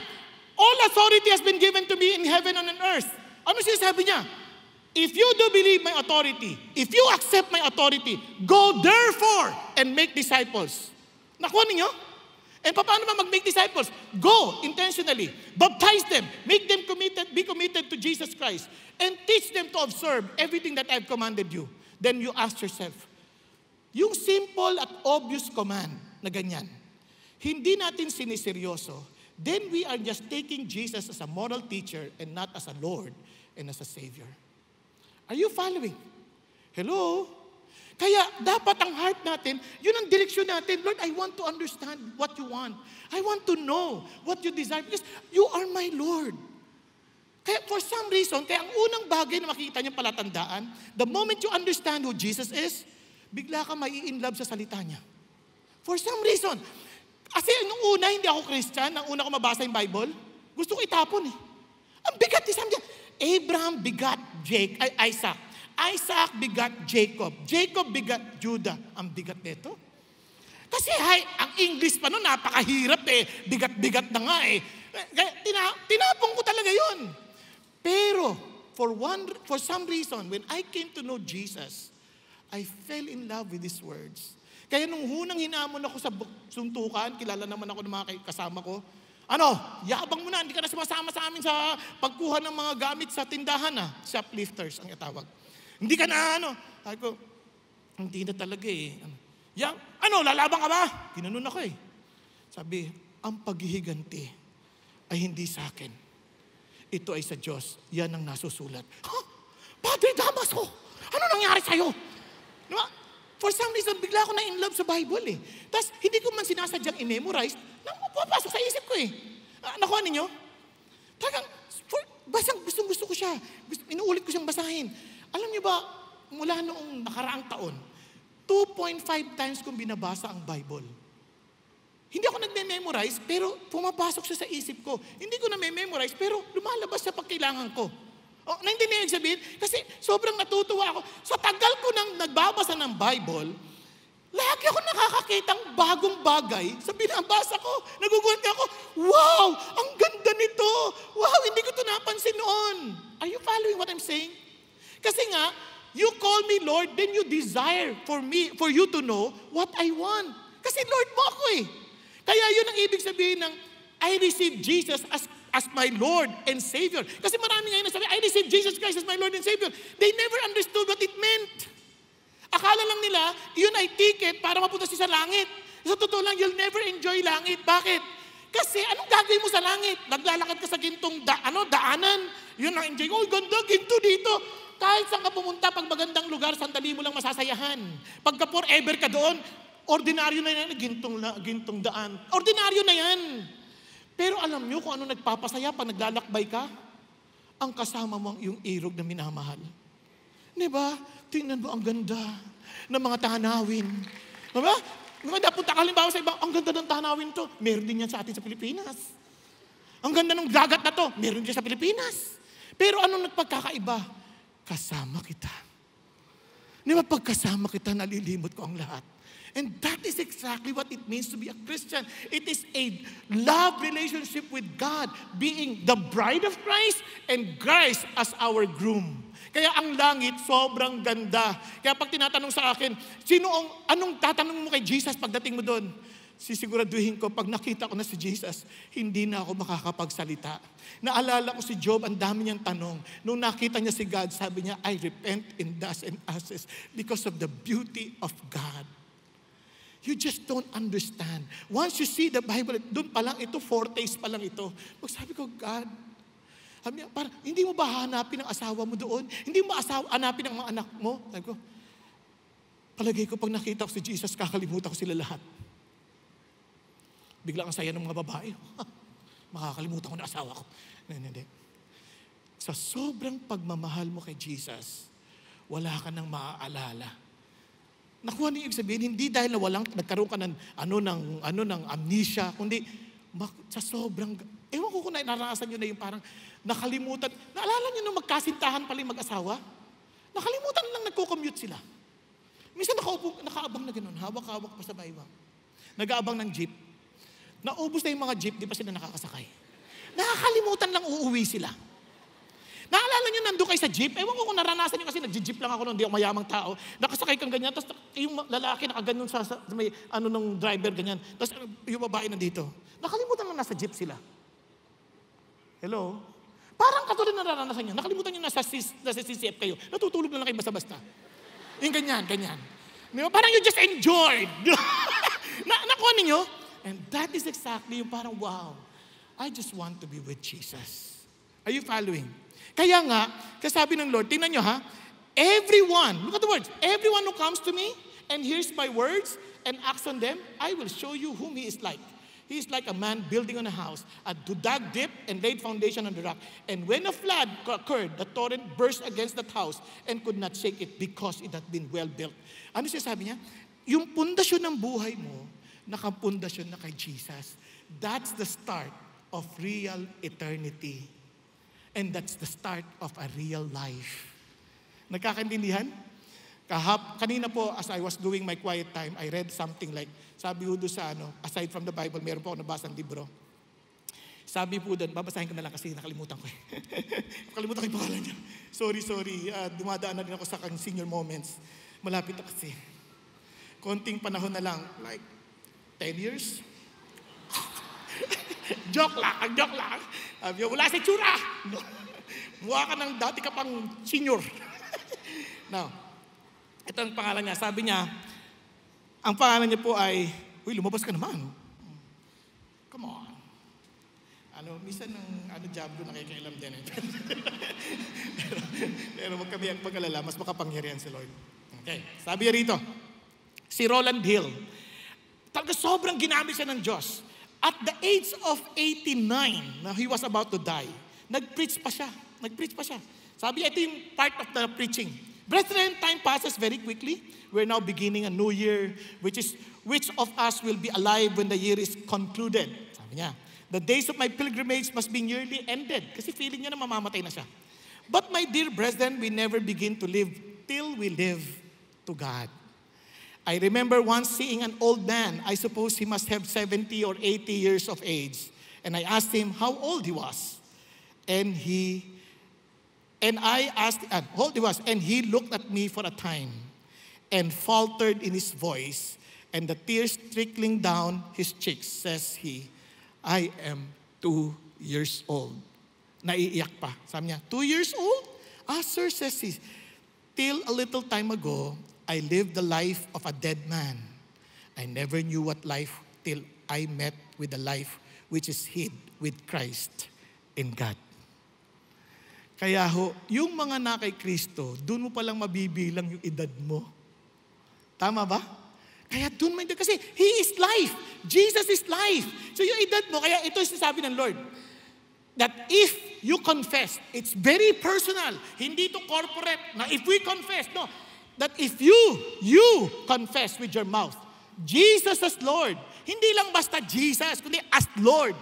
all authority has been given to me in heaven and on earth. Ano sinasabi niya? If you do believe my authority, if you accept my authority, go therefore and make disciples. Nakuha ninyo? And paano ba mag-make disciples? Go intentionally. Baptize them. Make them committed, be committed to Jesus Christ. And teach them to observe everything that I've commanded you. Then you ask yourself, yung simple at obvious command na ganyan, hindi natin siniseryoso, then we are just taking Jesus as a moral teacher and not as a Lord and as a Savior. Are you following? Hello? Kaya dapat ang heart natin, yun ang direksyon natin. Lord, I want to understand what you want. I want to know what you desire because you are my Lord. Kaya for some reason, kaya ang unang bagay na makikita niyong palatandaan, the moment you understand who Jesus is, bigla ka mai-inlove sa salita niya. For some reason. Kasi nung una, hindi ako Christian, nang una ko mabasa yung Bible, gusto ko itapon eh. Ang bigat, sabi niya, Abraham begat Isaac. Isaac begat Jacob. Jacob begat Judah. Ang bigat nito. Kasi ang English pa noon, napakahirap eh. Bigat-bigat na nga eh. Tinapong ko talaga yun. Pero, for some reason, when I came to know Jesus, I fell in love with His words. Kaya nung hunang hinamon ako sa suntukan, kilala naman ako ng mga kasama ko, yabang mo na, hindi ka na sumasama sa amin sa pagkuha ng mga gamit sa tindahan shoplifters ang itawag. Hindi ka na sabi ko, hindi na talaga eh. Lalaban ka ba? Ginanon ako eh. Sabi, ang paghihiganti ay hindi sa akin. Ito ay sa Diyos. Yan ang nasusulat. Padre Damaso, ano nangyari sa'yo? Diba? For some reason, bigla ako na in love sa Bible eh. Tapos, hindi ko man sinasadyang i-memorize, pupasok sa isip ko eh. Nakuha ninyo? Talagang, basang gusto ko siya. Inuulit ko siyang basahin. Alam niyo ba, mula noong nakaraang taon, 2.5 times kong binabasa ang Bible. Hindi ako nagme-memorize, pero pumapasok siya sa isip ko. Hindi ko na-memorize, pero lumalabas siya pag kailangan ko. Naintindihan sabihin? Kasi sobrang natutuwa ako. Sa tagal ko nang nagbabasa ng Bible, lagi ako nakakakitang bagong bagay sa binabasa ko. Nagugulat ako, wow, ang ganda nito. Wow, hindi ko ito napansin noon. Are you following what I'm saying? Kasi nga, you call me Lord, then you desire for you to know what I want. Kasi Lord mo ako eh. Kaya yun ang ibig sabihin ng I receive Jesus as my Lord and Savior. Kasi marami ngayon nasabi, I receive Jesus Christ as my Lord and Savior. They never understood what it meant. Akala lang nila, yun ay ticket para mapunta siya sa langit. Sa totoo lang, you'll never enjoy langit. Bakit? Kasi anong gagawin mo sa langit? Naglalakad ka sa gintong daanan. Yun ang enjoy. Ganda, ginto dito. Kahit saan ka pumunta, pag magandang lugar, sandali mo lang masasayahan. Pagka forever ka doon, ordinaryo na yan, gintong daan. Ordinaryo na yan. Pero alam nyo kung ano nagpapasaya pag naglalakbay ka? Ang kasama mo yung irog na minamahal. Diba? Tingnan mo ang ganda ng mga tanawin. Diba? Kung napunta ka halimbawa sa ibang, ang ganda ng tanawin to. Meron din yan sa atin sa Pilipinas. Ang ganda ng dagat na to. Meron din sa Pilipinas. Pero anong nagpagkakaiba? Kasama kita. Di ba pagkasama kita, nalilimot ko ang lahat. And that is exactly what it means to be a Christian. It is a love relationship with God, being the bride of Christ and Christ as our groom. Kaya ang langit, sobrang ganda. Kaya pag tinatanong sa akin, anong tatanong mo kay Jesus pagdating mo doon? Sisiguraduhin ko, pag nakita ko na si Jesus, hindi na ako makakapagsalita. Naalala ko si Job, ang dami niyang tanong. Nung nakita niya si God, sabi niya, I repent in dust and ashes because of the beauty of God. You just don't understand. Once you see the Bible, doon pa lang ito, foretaste pa lang ito. Sabi ko, God, parang, hindi mo ba hanapin ang asawa mo doon? Hindi mo hanapin ang mga anak mo? Sabi ko, palagay ko pag nakita ko si Jesus, kakalimutan ko sila lahat. Bigla ang saya ng mga babae. Makakalimutan ko na asawa ko. Hindi. Sa sobrang pagmamahal mo kay Jesus, wala ka nang maaalala. Nakuha niyo ibig sabihin, hindi dahil na nagkaroon ka ng amnesia, kundi sa sobrang, ewan ko kung naranasan nyo na yung parang nakalimutan. Naalala nyo nung magkasintahan pala yung mag-asawa? Nakalimutan lang nagko-commute sila. Minsan nakaabang na gano'n, hawak-hawak pa sa baywang. Nag-aabang ng jeep. Naubos na yung mga jeep, di pa sila nakakasakay. Nakakalimutan lang uuwi sila. Naalala nyo, nandun kayo sa jeep? Ewan ko kung naranasan nyo kasi nag-jeep lang ako nung hindi ako mayamang tao. Nakasakay kang ganyan, tapos yung lalaki nakaganyan sa may ng driver ganyan. Tapos yung babae nandito. Nakalimutan lang nasa jeep sila. Hello? Parang katulad na naranasan nyo. Nakalimutan nyo nasa CCF kayo. Natutulog na lang kayo basta-basta. Yung ganyan. Parang you just enjoyed. Nakuha ninyo? And that is exactly yung parang, wow, I just want to be with Jesus. Are you following? Kaya nga, kasabi ng Lord, tingnan nyo ha, everyone, look at the words, everyone who comes to me and hears my words and acts on them, I will show you whom he is like. He is like a man building on a house, who dug deep and laid foundation on the rock. And when a flood occurred, the torrent burst against that house and could not shake it because it had been well built. Ano siya sabi niya? Yung pundasyon ng buhay mo, nakapundasyon na kay Jesus. That's the start of real eternity. And that's the start of a real life. Nagkakaintindihan? Kanina po, as I was doing my quiet time, I read something like, sabi po doon sa aside from the Bible, meron po ako nabasa ng libro. Sabi po doon, babasahin ko na lang kasi nakalimutan ko eh. Nakalimutan ko yung pangalan niya. Sorry. Dumadaan na din ako sa kang senior moments. Malapit na kasi. Konting panahon na lang, like 10 years. Joke lang. Wala si tsura. Mukha ka ng dati ka pang senior. Now, ito ang pangalan niya. Sabi niya, ang pangalan niya po ay, lumabas ka naman. Come on. Minsan ng Diablo nakikailam din. Pero wag kami ang pag-alala, mas makapangyarihan si Lord. Okay, sabi niya rito, si Roland Hill, talaga sobrang ginamit siya ng Diyos. At the age of 89, na he was about to die, nag-preach pa siya. Sabi, ito yung part of the preaching. Brethren, time passes very quickly. We're now beginning a new year, which of us will be alive when the year is concluded? Sabi niya, the days of my pilgrimage must be nearly ended. Kasi feeling niya na mamamatay na siya. But my dear brethren, we never begin to live till we live to God. I remember once seeing an old man. I suppose he must have 70 or 80 years of age. And I asked him how old he was. And he looked at me for a time and faltered in his voice, and the tears trickling down his cheeks, says he, I am 2 years old. Naiiyak pa. Sabi niya, 2 years old? Sir, says he, till a little time ago, I lived the life of a dead man. I never knew what life till I met with the life which is hid with Christ in God. Kaya yung mga na kay Kristo, doon mo palang mabibilang yung edad mo. Tama ba? Kaya doon mo, kasi He is life. Jesus is life. So yung edad mo, kaya ito yung sinasabi ng Lord, that if you confess, it's very personal. Hindi to corporate, na if we confess, no. That if you confess with your mouth, Jesus as Lord, hindi lang basta Jesus, kundi as Lord,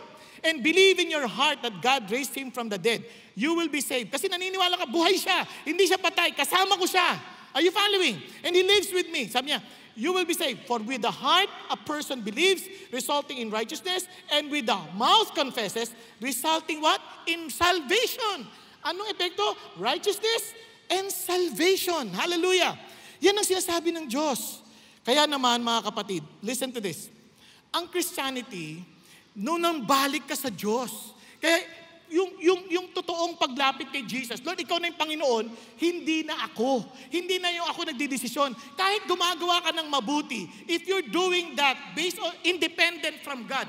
and believe in your heart that God raised Him from the dead, you will be saved. Kasi naniniwala ka, buhay siya, hindi siya patay, kasama ko siya. Are you following? And He lives with me. Sabi niya, you will be saved. For with the heart, a person believes, resulting in righteousness, and with the mouth confesses, resulting what? In salvation. Anong epekto? Righteousness and salvation. Hallelujah. Yan ang sinasabi ng Diyos. Kaya naman, mga kapatid, listen to this. Ang Christianity, noon nang balik ka sa Diyos. Kaya yung totoong paglapit kay Jesus, Lord, ikaw na yung Panginoon, hindi na ako. Hindi na yung ako nagdidesisyon. Kahit gumagawa ka ng mabuti, if you're doing that based on independent from God,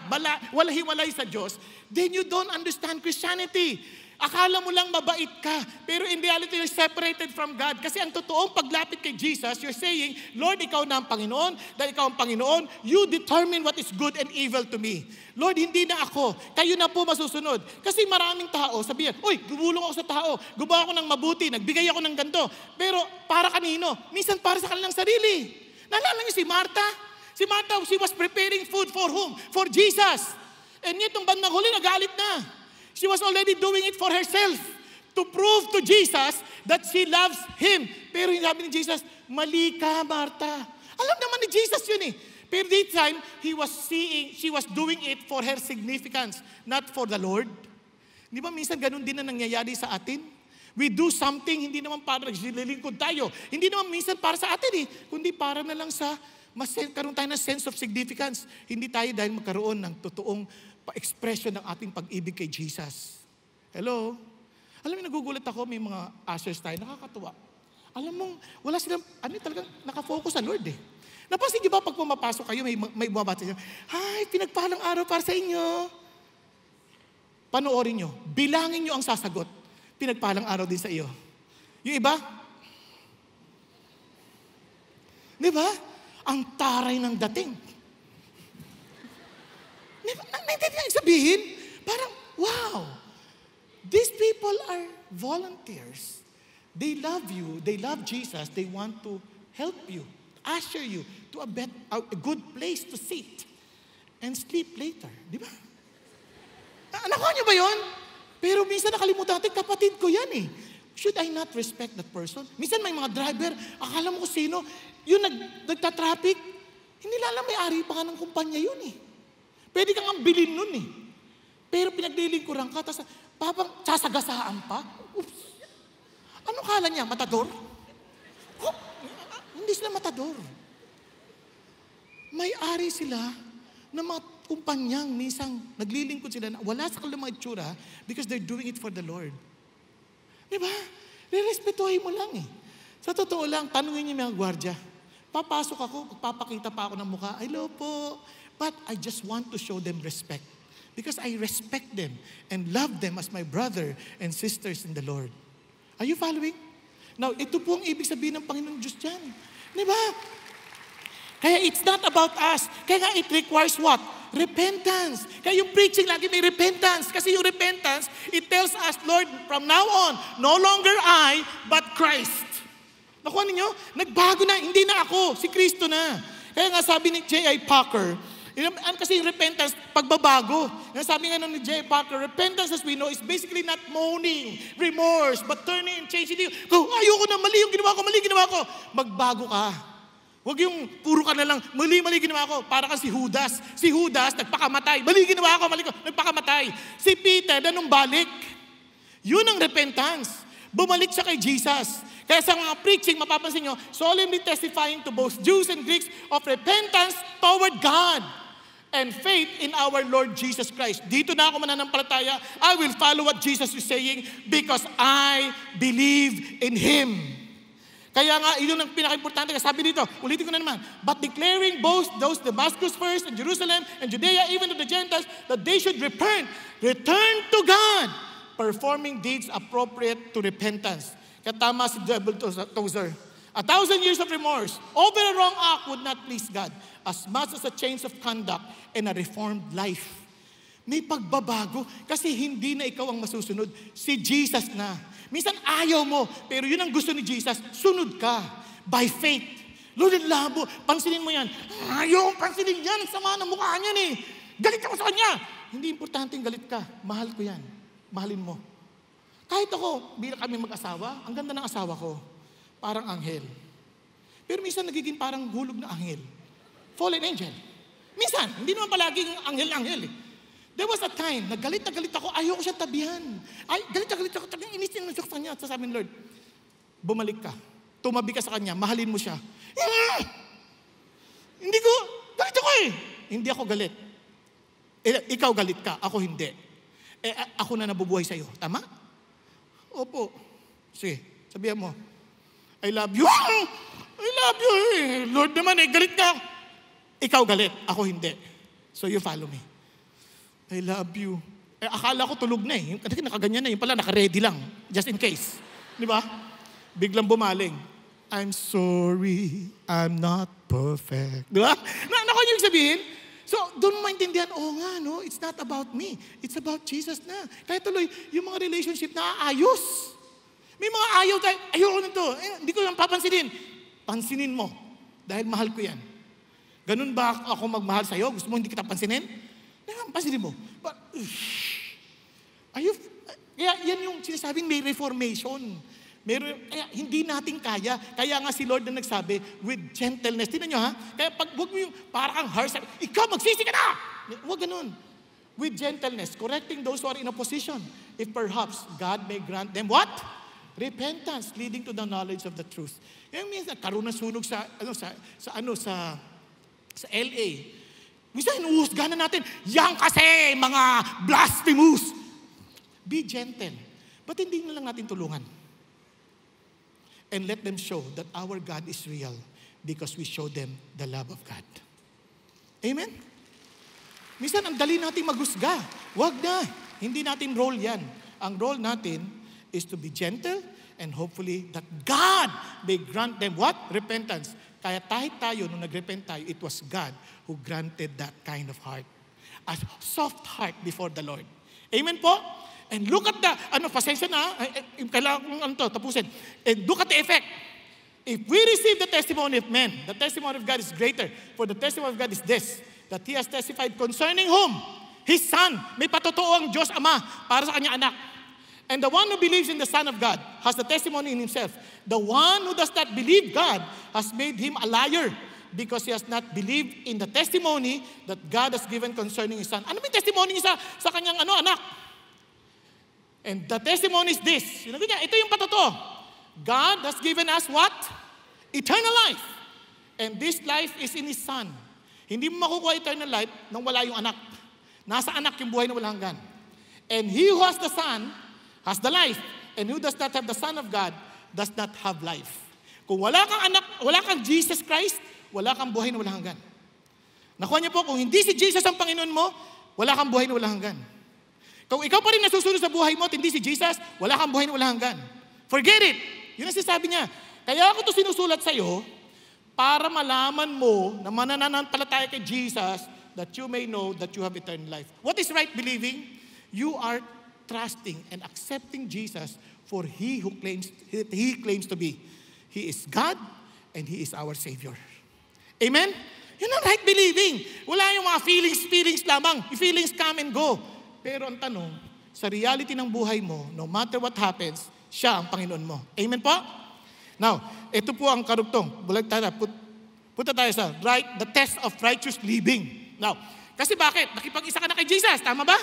wala-hiwalay sa Diyos, then you don't understand Christianity. Akala mo lang mabait ka, pero in reality, you're separated from God. Kasi ang totoong paglapit kay Jesus, you're saying, Lord, ikaw na ang Panginoon. Dahil ikaw ang Panginoon, you determine what is good and evil to me. Lord, hindi na ako. Kayo na po masusunod. Kasi maraming tao, sabihin, uy, gumulong ako sa tao. Gumawa ako ng mabuti, nagbigay ako ng ganito. Pero para kanino? Minsan para sa kanilang sarili. Naalala niyo si Martha? Si Martha, she was preparing food for whom? For Jesus. And yet, nung bandang huli, nagalit na. She was already doing it for herself to prove to Jesus that she loves Him. Pero yung sabi ni Jesus, mali ka, Martha. Alam naman ni Jesus yun eh. Pero this time, she was doing it for her significance, not for the Lord. Di ba minsan ganun din na nangyayari sa atin? We do something, hindi naman para naglilingkod tayo. Hindi naman minsan para sa atin eh, kundi para na lang sa karoon tayo ng sense of significance. Hindi tayo dahil magkaroon ng totoong expression ng ating pag-ibig kay Jesus. Hello? Alam mo, nagugulat ako, may mga ushers tayo, nakakatuwa. Alam mo, wala silang, talagang nakafocus sa Lord eh. Napansin niyo ba pag pumapasok kayo, may bumabati niyo, hi, pinagpalang araw para sa inyo. Panoorin niyo, bilangin niyo ang sasagot. Pinagpalang araw din sa iyo. Yung iba? Di ba? Ang taray ng dating. Naintindihan sabihin? Parang, wow. These people are volunteers. They love you. They love Jesus. They want to help you, usher you to a good place to sit and sleep later. Di ba? Nakuha niyo ba yun? Pero minsan nakalimutan natin, kapatid ko yan eh. Should I not respect that person? Minsan may mga driver, akala mo kung sino, yung nagtatraffic, hindi lalang may-ari pa nga ng kumpanya yun eh. Pwede kang ang bilhin nun eh. Pero pinaglilingkuran ka, tapos sasagasaan pa. Oops. Ano kala niya? Matador? Oh, hindi sila matador. May-ari sila ng mga kumpanyang minsan naglilingkod sila na wala sa kanilang mga itsura because they're doing it for the Lord. Diba? Rerespetuhin mo lang eh. Sa totoo lang, tanungin niyo mga gwardya. Papasok ako, papakita pa ako ng mukha. Hello po. But I just want to show them respect. Because I respect them and love them as my brother and sisters in the Lord. Are you following? Now, ito po ang ibig sabihin ng Panginoon Diyos dyan. Diba? Kaya it's not about us. Kaya it requires what? Repentance. Kaya yung preaching lagi may repentance. Kasi yung repentance, it tells us, Lord, from now on, no longer I, but Christ. Nakuha ninyo? Nagbago na. Hindi na ako. Si Kristo na. Kaya nga sabi ni J.I. Packer, kasi yung repentance, pagbabago. Sabi nga ni J.I. Packer, repentance as we know is basically not moaning, remorse, but turning and changing. Ayoko na, mali yung ginawa ko. Magbago ka. Huwag yung puro ka na lang, mali ginawa ko. Para ka si Judas. Si Judas, nagpakamatay. Mali ginawa ko, nagpakamatay. Si Peter, nanong balik. Yun ang repentance. Bumalik siya kay Jesus. Kaya sa mga preaching, mapapansin nyo, solemnly testifying to both Jews and Greeks of repentance toward God and faith in our Lord Jesus Christ. Dito na ako mananampalataya. I will follow what Jesus is saying because I believe in Him. Kaya nga, yun ang pinaka-importante. Sabi dito, ulitin ko na naman, but declaring both those Damascus first and Jerusalem and Judea, even to the Gentiles, that they should return to God, performing deeds appropriate to repentance. Kaya tama si Devil Tozer. 1,000 years of remorse over a wrong act would not please God as much as a change of conduct and a reformed life. May pagbabago kasi hindi na ikaw ang masusunod. Si Jesus na. Minsan ayaw mo, pero yun ang gusto ni Jesus, sunod ka by faith. Lord, ang labo. Pansinin mo yan. Ayaw, pansinin yan. Ang sama ng mukha niyan eh. Galit ako sa kanya. Hindi importante yung galit ka. Mahal ko yan. Mahalin mo. Kahit ako, bilang kami mag-asawa, ang ganda ng asawa ko. Parang anghel. Pero minsan nagiging parang hulog na anghel. Fallen angel. Minsan, hindi naman palaging anghel-anghel eh. There was a time, na galit ako, ayoko siya tabihan. Ay, galit ako, talagang inisin sa kanya. At sabi ng Lord, bumalik ka. Tumabi ka sa kanya, mahalin mo siya. Hindi ko, galit ako eh. Hindi ako galit. Ikaw galit ka, ako hindi. Ako na nabubuhay sa'yo. Tama? Opo. Sige, sabihan mo, I love you. I love you eh. Lord naman eh, galit ka. Ikaw galit, ako hindi. So you follow me. I love you. Akala ko tulog na eh. Kasi nakaganyan na, yung pala naka-ready lang. Just in case. Di ba? Biglang bumaling. I'm sorry, I'm not perfect. Di ba? Naku yung sabihin? So, doon mo maintindihan, no, it's not about me. It's about Jesus na. Kaya tuloy, yung mga relationship na ayos. May mga ayaw tayo, ayoko na to. Hindi ko yung papansinin. Pansinin mo. Dahil mahal ko yan. Ganun ba ako magmahal sa'yo? Gusto mo hindi kita pansinin? Pansinin mo. Kaya yan yung sinasabing may reformation. Kaya hindi natin kaya. Kaya nga si Lord na nagsabi, with gentleness. Tingnan nyo ha? Kaya pag huwag mo yung parang harsh, ikaw magsisi ka na! Huwag ganun. With gentleness, correcting those who are in opposition. If perhaps God may grant them what? Repentance, leading to the knowledge of the truth. Yung minsan, karoon ng sunog sa LA. Minsan, inuhusga na natin, yan kasi, mga blasphemous. Be gentle. Ba't hindi na lang natin tulungan? And let them show that our God is real because we show them the love of God. Amen? Minsan, ang dali natin maghusga. Wag na. Hindi natin role yan. Ang role natin is to be gentle and hopefully that God may grant them what? Repentance. Kaya tayo, nung nagrepent tayo, it was God who granted that kind of heart. A soft heart before the Lord. Amen po? And look at the, pasensya na, kailangan kong tapusin. And look at the effect. If we receive the testimony of men, the testimony of God is greater. For the testimony of God is this, that He has testified concerning whom? His Son. May patotoo ang Diyos Ama para sa kanyang anak. And the one who believes in the Son of God has the testimony in himself. The one who does not believe God has made him a liar because he has not believed in the testimony that God has given concerning His Son. Ano may testimony niya sa kanyang anak? And the testimony is this. Ito yung patotoo. God has given us what? Eternal life. And this life is in His Son. Hindi mo makukuha eternal life nang wala yung anak. Nasa anak yung buhay na walang hanggan. And he who has the Son has the life. And who does not have the Son of God does not have life. Kung wala kang anak, wala kang Jesus Christ, wala kang buhay na walang hanggan. Nakuha niyo po, kung hindi si Jesus ang Panginoon mo, wala kang buhay na walang hanggan. Kung ikaw pa rin nasusunod sa buhay mo at hindi si Jesus, wala kang buhay na walang hanggan. Forget it. Yun ang sinasabi niya. Kaya ako ito sinusulat sa iyo para malaman mo na mananampalataya kay Jesus that you may know that you have eternal life. What is right believing? You are trusting and accepting Jesus for He claims to be. He is God and He is our Savior. Amen? Yun ang right believing. Wala yung mga feelings lamang. Yung feelings come and go. Pero ang tanong, sa reality ng buhay mo, no matter what happens, siya ang Panginoon mo. Amen po? Now, ito po ang karugtong. Punta tayo sa the test of righteous living. Now, kasi bakit? Nakipag-isa ka na kay Jesus, tama ba?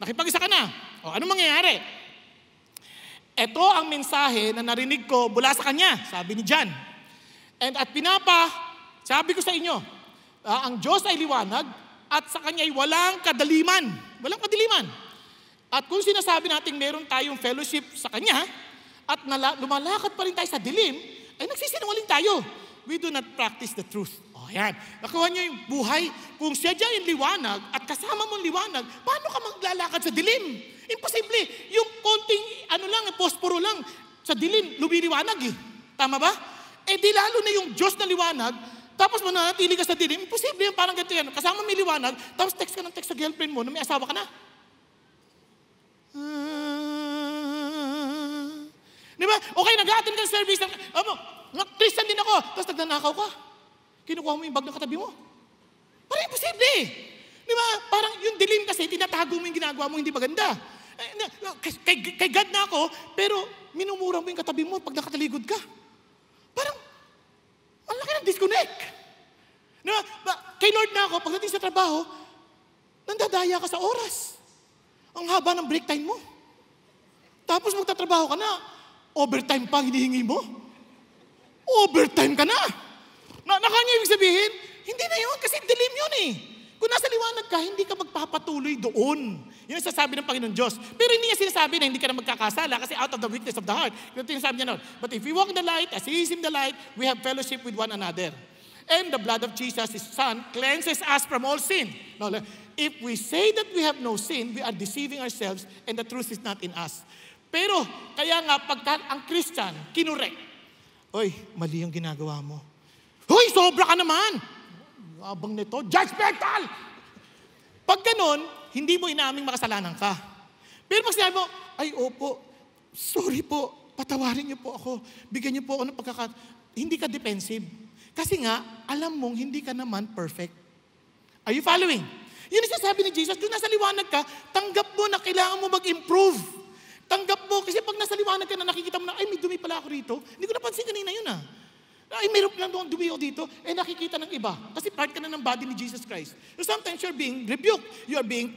Nakipag-isa ka na. O, anong mangyayari? Ito ang mensahe na narinig ko mula sa kanya, sabi ni John. And sabi ko sa inyo, ang Diyos ay liwanag at sa kanya ay walang kadaliman. Walang kadiliman. At kung sinasabi natin meron tayong fellowship sa kanya at lumalakad pa rin tayo sa dilim, ay nagsisinungaling tayo. We do not practice the truth. O yan. Nakuha niyo yung buhay. Kung siya dyan yung liwanag at kasama mong liwanag, paano ka maglalakad sa dilim? Imposible. Yung konting posporo lang sa dilim, lumiliwanag eh. Tama ba? Di lalo na yung Diyos na liwanag, tapos mananatili ka sa dilim, imposible yan, parang ganito yan. Kasama may liwanag, tapos text ka ng text sa girlfriend mo na may asawa ka na. Di ba? Okay, nag-a-attend ka sa service. Christian din ako. Tapos nagnanakaw ka. Kinukuha mo yung bag ng katabi mo. Parang imposible. Di ba? Parang yung dilim kasi, tinatago mo yung ginagawa mo, hindi maganda. Kay God na ako, pero minumura mo yung katabi mo pag nakataligod ka. Parang, disconnect. No, kay Lord na ako, pagdating sa trabaho, nandadaya ka sa oras. Ang haba ng break time mo. Tapos magtatrabaho ka na, overtime pa hinihingi mo. Overtime ka na. Nakanya ibig sabihin, hindi na yun kasi dilim yun eh. Kung nasa liwanag ka, hindi ka magpapatuloy doon. Yun ang sasabi ng Panginoon Diyos. Pero hindi niya sinasabi na hindi ka na magkakasala kasi out of the weakness of the heart. Yun ang sinasabi niya noon. But if we walk in the light, as He is in the light, we have fellowship with one another. And the blood of Jesus, His Son, cleanses us from all sin. No, if we say that we have no sin, we are deceiving ourselves and the truth is not in us. Pero, kaya nga, pagka ang Christian, kinurek. Oy, mali yung ginagawa mo. Hoy, sobra ka naman! Abang nito, judgmental! Pag ganon, hindi mo inaaming makasalanan ka. Pero pag sinabi mo, ay opo, sorry po, patawarin niyo po ako, bigyan niyo po ako ng hindi ka defensive. Kasi nga, alam mong hindi ka naman perfect. Are you following? Yun ang sasabi ni Jesus, kung nasa liwanag ka, tanggap mo na kailangan mo mag-improve. Tanggap mo, kasi pag nasa liwanag ka na nakikita mo na, ay may dumi pala ako rito, hindi ko napansin kanina yun ah. Ay, meron lang doon dumi ako dito, nakikita ng iba. Kasi part ka na ng body ni Jesus Christ. So sometimes you're being rebuked, you're being,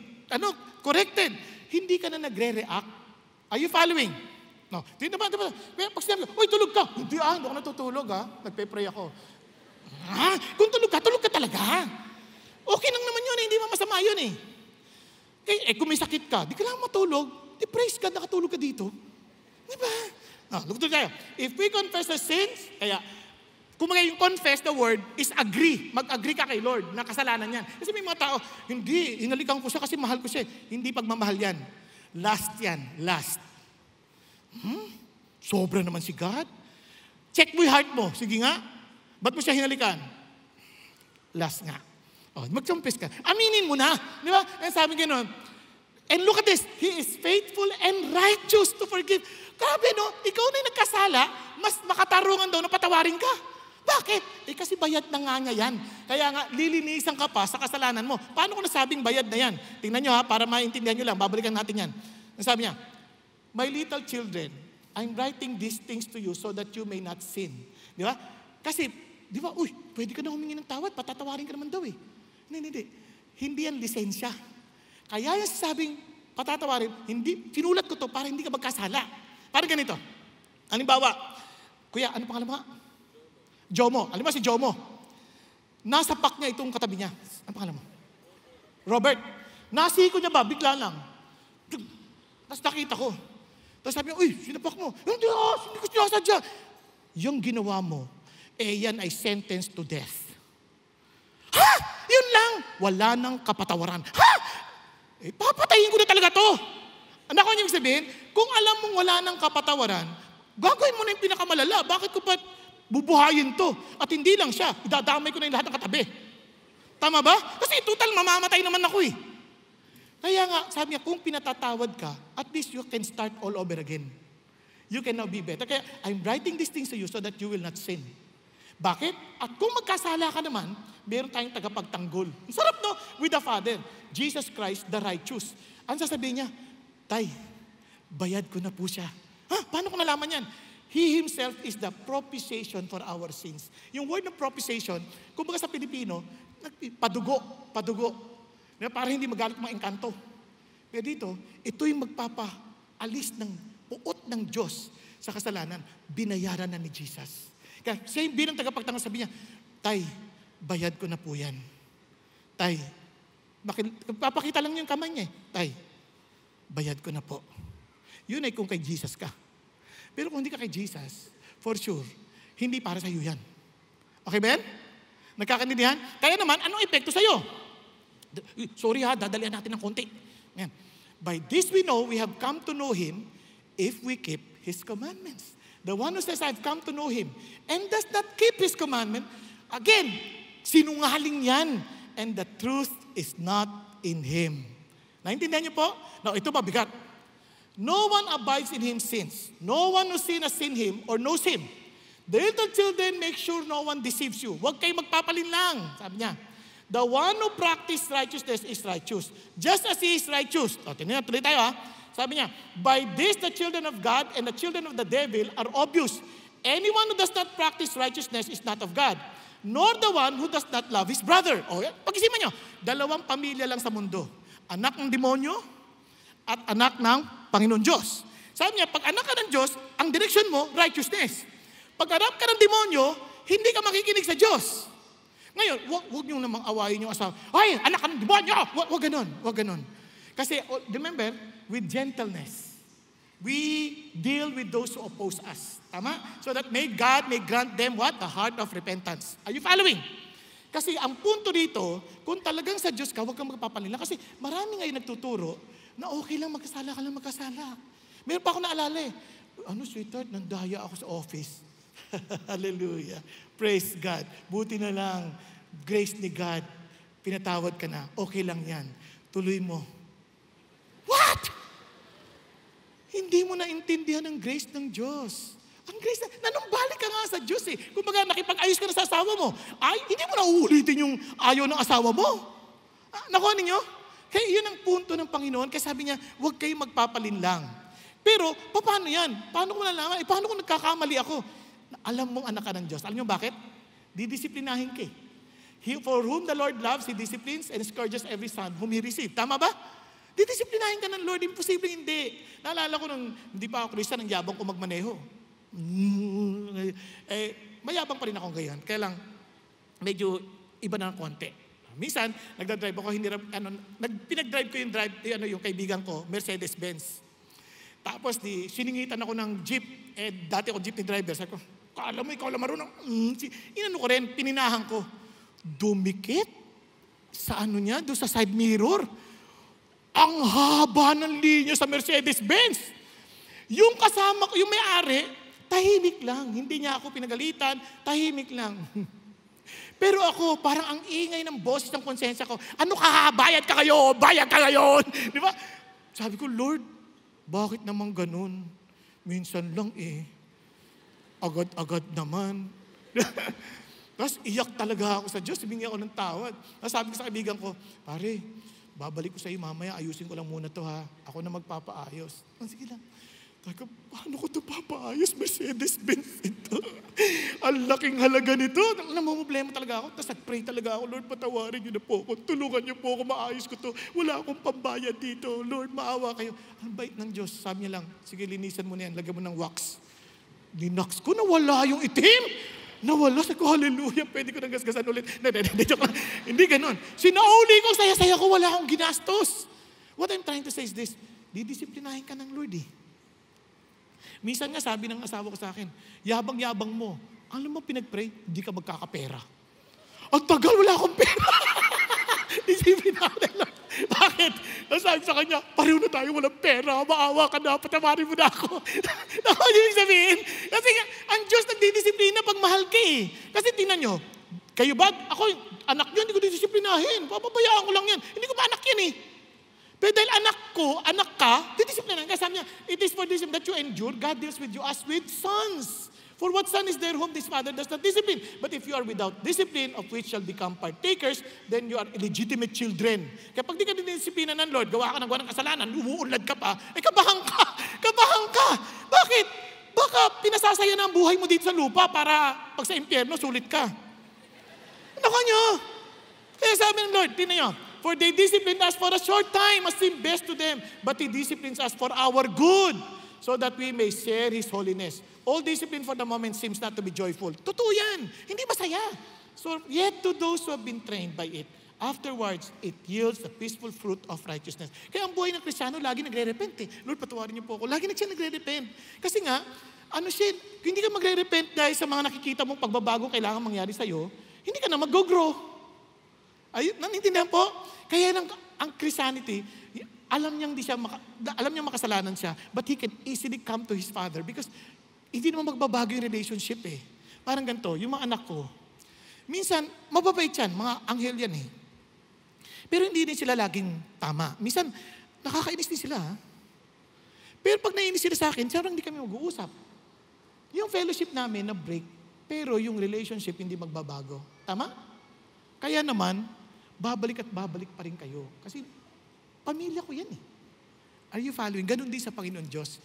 corrected. Hindi ka na nagre-react. Are you following? No. Diba? Pag sinabi ko, uy, tulog ka. Hindi ako natutulog Nagpe-pray ako. Kung tulog ka talaga. Okay lang naman yun hindi masama yun kung may sakit ka, di ka lang matulog, di praise God, nakatulog ka dito. Diba? Look tayo. If we confess our sins, kung yung confess the word is agree. Mag-agree ka kay Lord na kasalanan yan. Kasi may mga tao, hindi, hinalikan ko siya kasi mahal ko siya. Hindi pagmamahal yan. Last yan. Last. Sobra naman si God. Check mo yung heart mo. Sige nga. Ba't mo siya hinalikan? Last nga. Mag-confess ka. Aminin mo na. Di ba? Sabi gano'n. And look at this. He is faithful and righteous to forgive. Grabe ikaw na yung nagkasala, mas makatarungan daw na patawarin ka. Bakit? Kasi bayad na nga yan. Kaya nga, lilinisan ka pa sa kasalanan mo. Paano ko nasabing bayad na yan? Tingnan nyo para maintindihan nyo lang. Babalikan natin yan. Sabi niya, my little children, I'm writing these things to you so that you may not sin. Di ba? Kasi, di ba, pwede ka na humingi ng tawad, patatawarin ka naman daw Hindi. Hindi yan lisensya. Kaya yung sabing patatawarin, sinulat ko to para hindi ka magkasala. Para ganito. Halimbawa, kuya, ano pangalan mo nga? Jomo. Alam mo si Jomo? Nasa pack niya itong katabi niya. Ano pangalan mo? Robert. Nasiko niya ba? Bigla lang. Tapos nakita ko. Tapos sabi niya, uy, sinapak mo. Hindi ko sinasadya. Yung ginawa mo, yan ay sentence to death. Ha? Yun lang. Wala nang kapatawaran. Ha? Papatayin ko na talaga to. Ano ko niyong sabihin? Kung alam mong wala nang kapatawaran, gagawin mo na yung pinakamalala. Bakit ko pa bubuhayin to? At hindi lang siya. Idadamay ko na yung lahat ng katabi. Tama ba? Kasi total, mamamatay naman ako Kaya nga, sabi niya, kung pinatatawad ka, at least you can start all over again. You can now be better. Kaya, I'm writing these things to you so that you will not sin. Bakit? At kung magkasala ka naman, meron tayong tagapagtanggol. Ang sarap with the Father. Jesus Christ, the righteous. Ang sasabihin niya, Tay, bayad ko na po siya. Paano ko nalaman yan? He Himself is the propitiation for our sins. Yung word ng propitiation, kumbaga sa Pilipino, padugo. Para hindi magalit mga engkanto. Pero dito, ito yung magpapaalis ng puot ng Diyos sa kasalanan. Binayaran na ni Jesus. Kaya siya yung bilang tagapagtanggol, sabi niya, Tay, bayad ko na po yan. Tay, papakita lang yung kamay niya. Tay, bayad ko na po. Yun ay kung kay Jesus ka. Pero kung hindi ka kay Jesus, for sure, hindi para sa iyo yan. Okay ba yan? Nagkakaintindihan? Kaya naman, anong epekto sa iyo? Sorry dadalian natin ng konti. Yan. By this we know we have come to know Him if we keep His commandments. The one who says, I've come to know Him and does not keep His commandment, again, sinungaling yan. And the truth is not in Him. Naintindihan niyo po? Now, ito mabigat. No one abides in Him sins. No one who sin has seen Him or knows Him. The little children, make sure no one deceives you. Huwag kayo magpapalin lang, sabi niya. The one who practices righteousness is righteous, just as He is righteous. Tingnan tuloy tayo Sabi niya, by this the children of God and the children of the devil are obvious. Anyone who does not practice righteousness is not of God, nor the one who does not love his brother. O, pag-isipan nyo, dalawang pamilya lang sa mundo. Anak ng demonyo at anak ng Panginoon Diyos. Sabi niya, pag anak ka ng Diyos, ang direksyon mo, righteousness. Pag anak ka ng demonyo, hindi ka makikinig sa Diyos. Ngayon, huwag nyo namang awayin yung asawa. Ay, anak ka ng demonyo! Huwag ganon, huwag ganon. Kasi, remember, with gentleness, we deal with those who oppose us. Tama? So that God may grant them what? The heart of repentance. Are you following? Kasi ang punto dito, kung talagang sa Diyos ka, huwag kang magpapanila. Kasi marami ngayon nagtuturo na okay lang magkasala ka lang magkasala. Meron pa ako naalala eh. Sweetheart, nandaya ako sa office. Hallelujah. Praise God. Buti na lang, grace ni God, pinatawad ka na. Okay lang yan. Tuloy mo. What? Hindi mo naintindihan ang grace ng Diyos. Ang grace nanumbalik ka nga sa Diyos eh. Kung baga nakipag-ayos ka na sa asawa mo, ay, hindi mo na uulitin yung ayaw ng asawa mo. Nakuha ninyo? Kaya yun ang punto ng Panginoon. Kaya sabi niya, huwag kayong magpapalinlang. Pero, paano yan? Paano ko nalaman? Paano kung nagkakamali ako? Alam mong anak ka ng Diyos. Alam niyo bakit? Didisiplinahin ka eh. For whom the Lord loves, He disciplines and scourges every son whom He receives. Tama ba? Didisiplinahin ka ng Lord. Imposible hindi. Naalala ko nung hindi pa ako Christian, ang yabang ko magmaneho. Mayabang pa rin ako ngayon. Kaya lang, medyo iba na ng konti. Minsan, nagdadrive ako, pinag-drive ko yung kaibigan ko, Mercedes-Benz. Tapos, siningitan ako ng jeep. Dati ako jeepney driver. Sabi ko, alam mo, ikaw lang marunong. Inano ko rin, pininahan ko. Dumikit sa niya, doon sa side mirror. Ang haba ng linya sa Mercedes-Benz. Yung kasama ko, yung may-ari, tahimik lang. Hindi niya ako pinagalitan, tahimik lang. Pero ako, parang ang ingay ng boses ng konsensya ko, ano ka, bayad ka kayo, bayad ka ngayon. Di ba? Sabi ko, Lord, bakit naman ganun? Minsan lang agad-agad naman. Tapos iyak talaga ako sa Diyos, humingi ako ng tawad. Tapos sabi ko sa kaibigan ko, pare, babalik ko sa iyo mamaya, ayusin ko lang muna to ha. Ako na magpapaayos. Sige lang. Taka, paano ko ito papaayos? Mercedes-Benz ito. Ang laking halaga nito. Namumblema talaga ako. Tapos nag-pray talaga ako, Lord, patawarin niyo na po ako. Tulungan niyo po ako, maayos ko to. Wala akong pambayad dito. Lord, maawa kayo. Ang bait ng Diyos. Sabi niya lang, sige, linisan mo na yan. Lagyan mo ng wax. Linax ko, nawala yung itim. Nawala. Sabi ko, hallelujah, pwede ko nang gasgasan ulit. Hindi ganun. Sinauli ko, saya-saya ko, wala akong ginastos. What I'm trying to say is this, didisiplinahin ka ng Lord eh. Minsan nga sabi ng asawa ko sa akin, yabang-yabang mo. Alam mo, pinag-pray, hindi ka magkakapera. Ang tagal, wala akong pera. Disiplinahin lang. Bakit? Sabi sa kanya, pareho na tayo, walang pera. Maawa ka na, patamarin mo na ako. Ako yung sabihin. Kasi ang Diyos nagdidisiplina pag mahal ka eh. Kasi tingnan nyo, kayo ba? Ako, anak nyo, hindi ko didisiplinahin. Papabayaan ko lang yan. Hindi ko ba anak yan eh. Pero dahil anak ka, didisiplinahin ka. Sabi niya, it is for this that you endure. God deals with you as with sons. For what son is there whom this father does not discipline? But if you are without discipline, of which shall become partakers, then you are illegitimate children. Kapag di ka dinisiplina ng Lord, gawa ka ng kasalanan, umuunlad ka pa, kabahang ka. Kabahang ka. Bakit? Baka pinasasaya na ang buhay mo dito sa lupa para pag sa impyerno, sulit ka. Ano ka nyo? Kaya sabi ng Lord, tingnan nyo, for they discipline us for a short time, as seemed best to them, but He disciplines us for our good, so that we may share His holiness. All discipline for the moment seems not to be joyful. Totoo yan. Hindi masaya. So, yet to those who have been trained by it, afterwards, it yields the peaceful fruit of righteousness. Kaya ang buhay ng Kristiyano, lagi nagre-repent eh. Lord, patawarin niyo po ako. Lagi na siya nagre-repent. Kasi nga, hindi ka magre-repent dahil sa mga nakikita mong pagbabago kailangan mangyari sa'yo, hindi ka na mag-grow. Ayun, nanintindihan po? Kaya ang Christianity, alam niyang makasalanan siya, but he can easily come to his Father because hindi naman magbabago yung relationship eh. Parang ganito, yung mga anak ko, minsan, mababait yan, mga anghel yan eh. Pero hindi din sila laging tama. Minsan, nakakainis din sila. Pero pag nainis sila sa akin, siyempre hindi kami mag-uusap. Yung fellowship namin na break, pero yung relationship hindi magbabago. Tama? Kaya naman, babalik at babalik pa rin kayo. Kasi pamilya ko yan eh. Are you following? Ganon din sa Panginoon Diyos.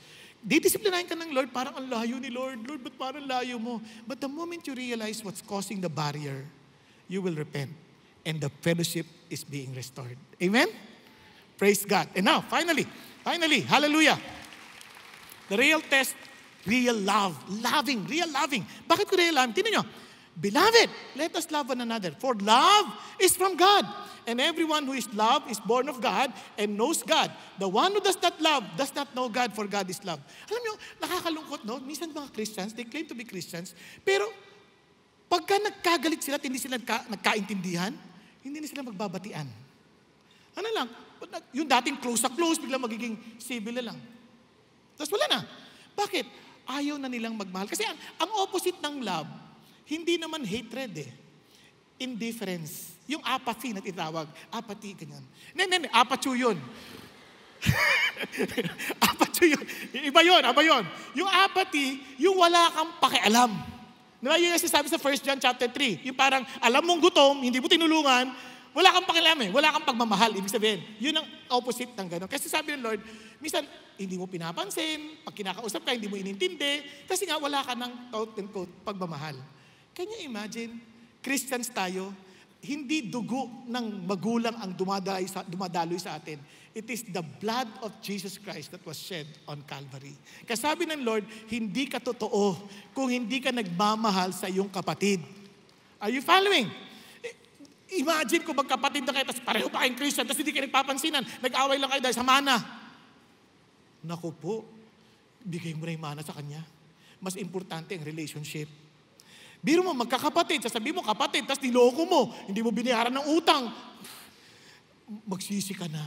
didisiplinahin ka ng Lord, parang ang layo ni Lord. Lord, ba't parang layo mo? But the moment you realize what's causing the barrier, you will repent. And the fellowship is being restored. Amen? Praise God. And now, finally, hallelujah. The real test, real love. Loving, real loving. Bakit ko real loving? Tingnan nyo. Beloved, let us love one another. For love is from God. And everyone who is loved is born of God and knows God. The one who does not love does not know God, for God is love. Alam nyo, nakakalungkot, no? Minsan mga Christians, they claim to be Christians, pero pagka nagkagalit sila at hindi sila nagkaintindihan, hindi na sila magbabatian. Ano lang, yung dating close, biglang magiging civil na lang. Tapos wala na. Bakit? Ayaw na nilang magmahal. Kasi ang opposite ng love, hindi naman hatred eh. Indifference. Yung apathy na tinawag. Apathy, ganyan. Apathy yun. Apathy yun. Iba yun. Yung apathy, yung wala kang pakialam. Diba yung sabi sa 1 John chapter 3, yung parang alam mong gutom, hindi mo tinulungan, wala kang pakialam eh. Wala kang pagmamahal. Ibig sabihin, yun ang opposite ng gano'n. Kasi sabi ng Lord, minsan, hindi mo pinapansin, pag kinakausap ka, hindi mo inintindi, kasi nga wala ka ng quote-unquote pagmamahal. Can you imagine? Christians tayo, hindi dugo ng magulang ang dumadaloy sa atin. It is the blood of Jesus Christ that was shed on Calvary. Kasabi ng Lord, hindi ka totoo kung hindi ka nagmamahal sa iyong kapatid. Are you following? Imagine kung magkapatid na kayo, tapos pareho pa kayong Christian, tapos hindi kayo nagpapansinan, nag-away lang kayo dahil sa mana. Naku po, bigay mo na yung mana sa kanya. Mas importante ang relationship. Biro mo, magkakapatid, sasabihin mo kapatid, tapos niloko mo, hindi mo binayaran ng utang. Magsisi ka na.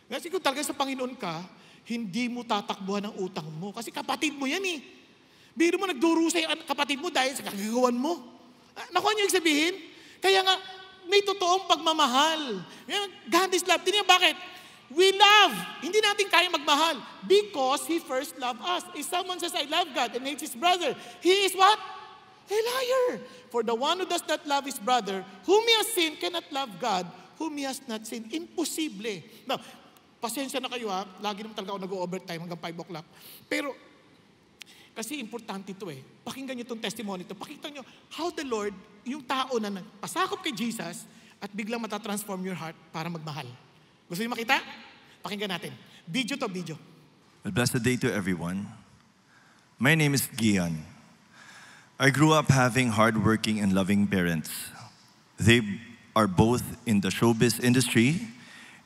Kasi kung talaga sa Panginoon ka, hindi mo tatakbuhan ng utang mo. Kasi kapatid mo yan eh. Biro mo, nagdurusa yung kapatid mo dahil sa kagagawan mo. Nakuha niyo yung sabihin? Kaya nga, may totoong pagmamahal. God is love. Tingnan bakit? We love. Hindi natin kaya magmahal. Because He first loved us. If someone says, I love God and hates his brother, he is what? A liar. For the one who does not love his brother, whom he has sinned, cannot love God, whom he has not sinned. Imposible. Now, pasensya na kayo ha. Lagi naman talaga ako nag-overtime hanggang 5 o'clock. Pero, kasi importante ito eh. Pakinggan nyo itong testimony ito. Pakita nyo how the Lord, yung tao na pasakop kay Jesus, at biglang matatransform your heart para magmahal. Gusto nyo makita? Pakinggan natin. Video. A blessed day to everyone. My name is Gian. I grew up having hardworking and loving parents. They are both in the showbiz industry,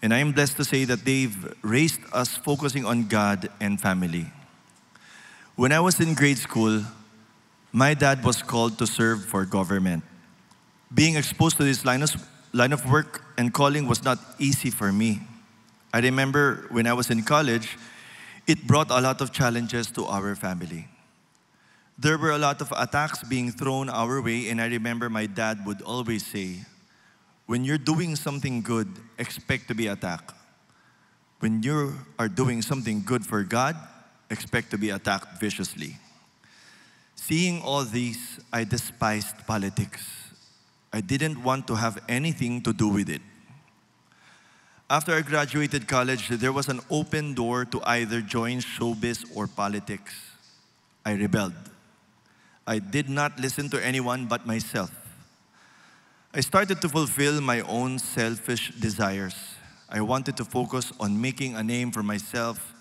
and I am blessed to say that they've raised us focusing on God and family. When I was in grade school, my dad was called to serve for government. Being exposed to this line of work and calling was not easy for me. I remember when I was in college, it brought a lot of challenges to our family. There were a lot of attacks being thrown our way, and I remember my dad would always say, when you're doing something good, expect to be attacked. When you are doing something good for God, expect to be attacked viciously. Seeing all these, I despised politics. I didn't want to have anything to do with it. After I graduated college, there was an open door to either join showbiz or politics. I rebelled. I did not listen to anyone but myself. I started to fulfill my own selfish desires. I wanted to focus on making a name for myself.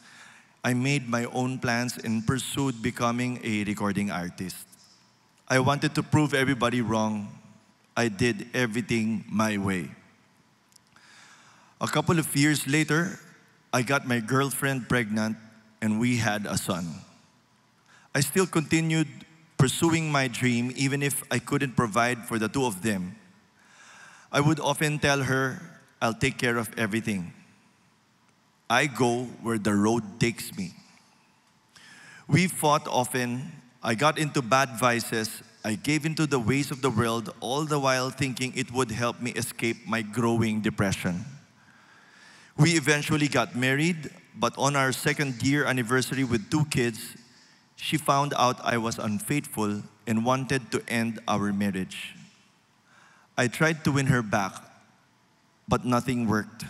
I made my own plans and pursued becoming a recording artist. I wanted to prove everybody wrong. I did everything my way. A couple of years later, I got my girlfriend pregnant and we had a son. I still continued pursuing my dream even if I couldn't provide for the two of them. I would often tell her, I'll take care of everything. I go where the road takes me. We fought often. I got into bad vices. I gave into the ways of the world, all the while thinking it would help me escape my growing depression. We eventually got married, but on our second-year anniversary with 2 kids, she found out I was unfaithful and wanted to end our marriage. I tried to win her back, but nothing worked.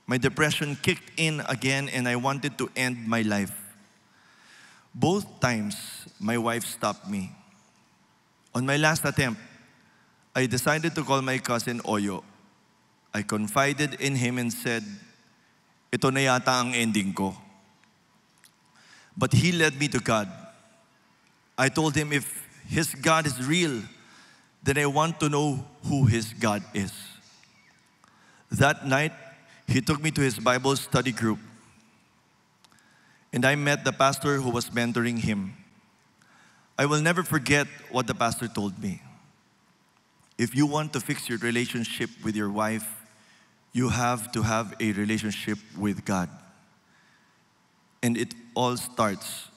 My depression kicked in again and I wanted to end my life. Both times, my wife stopped me. On my last attempt, I decided to call my cousin Oyo. I confided in him and said, ito na yata ang ending ko. But he led me to God. I told him if his God is real, then I want to know who his God is. That night, he took me to his Bible study group. And I met the pastor who was mentoring him. I will never forget what the pastor told me. If you want to fix your relationship with your wife, you have to have a relationship with God. And it all starts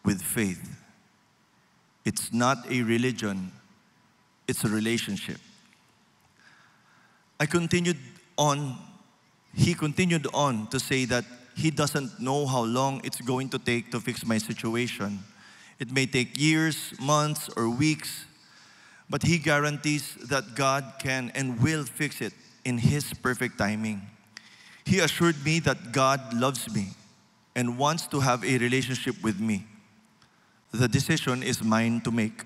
with faith. It's not a religion, it's a relationship. He continued on to say that he doesn't know how long it's going to take to fix my situation. It may take years, months, or weeks, but he guarantees that God can and will fix it in his perfect timing. He assured me that God loves me and wants to have a relationship with me. The decision is mine to make.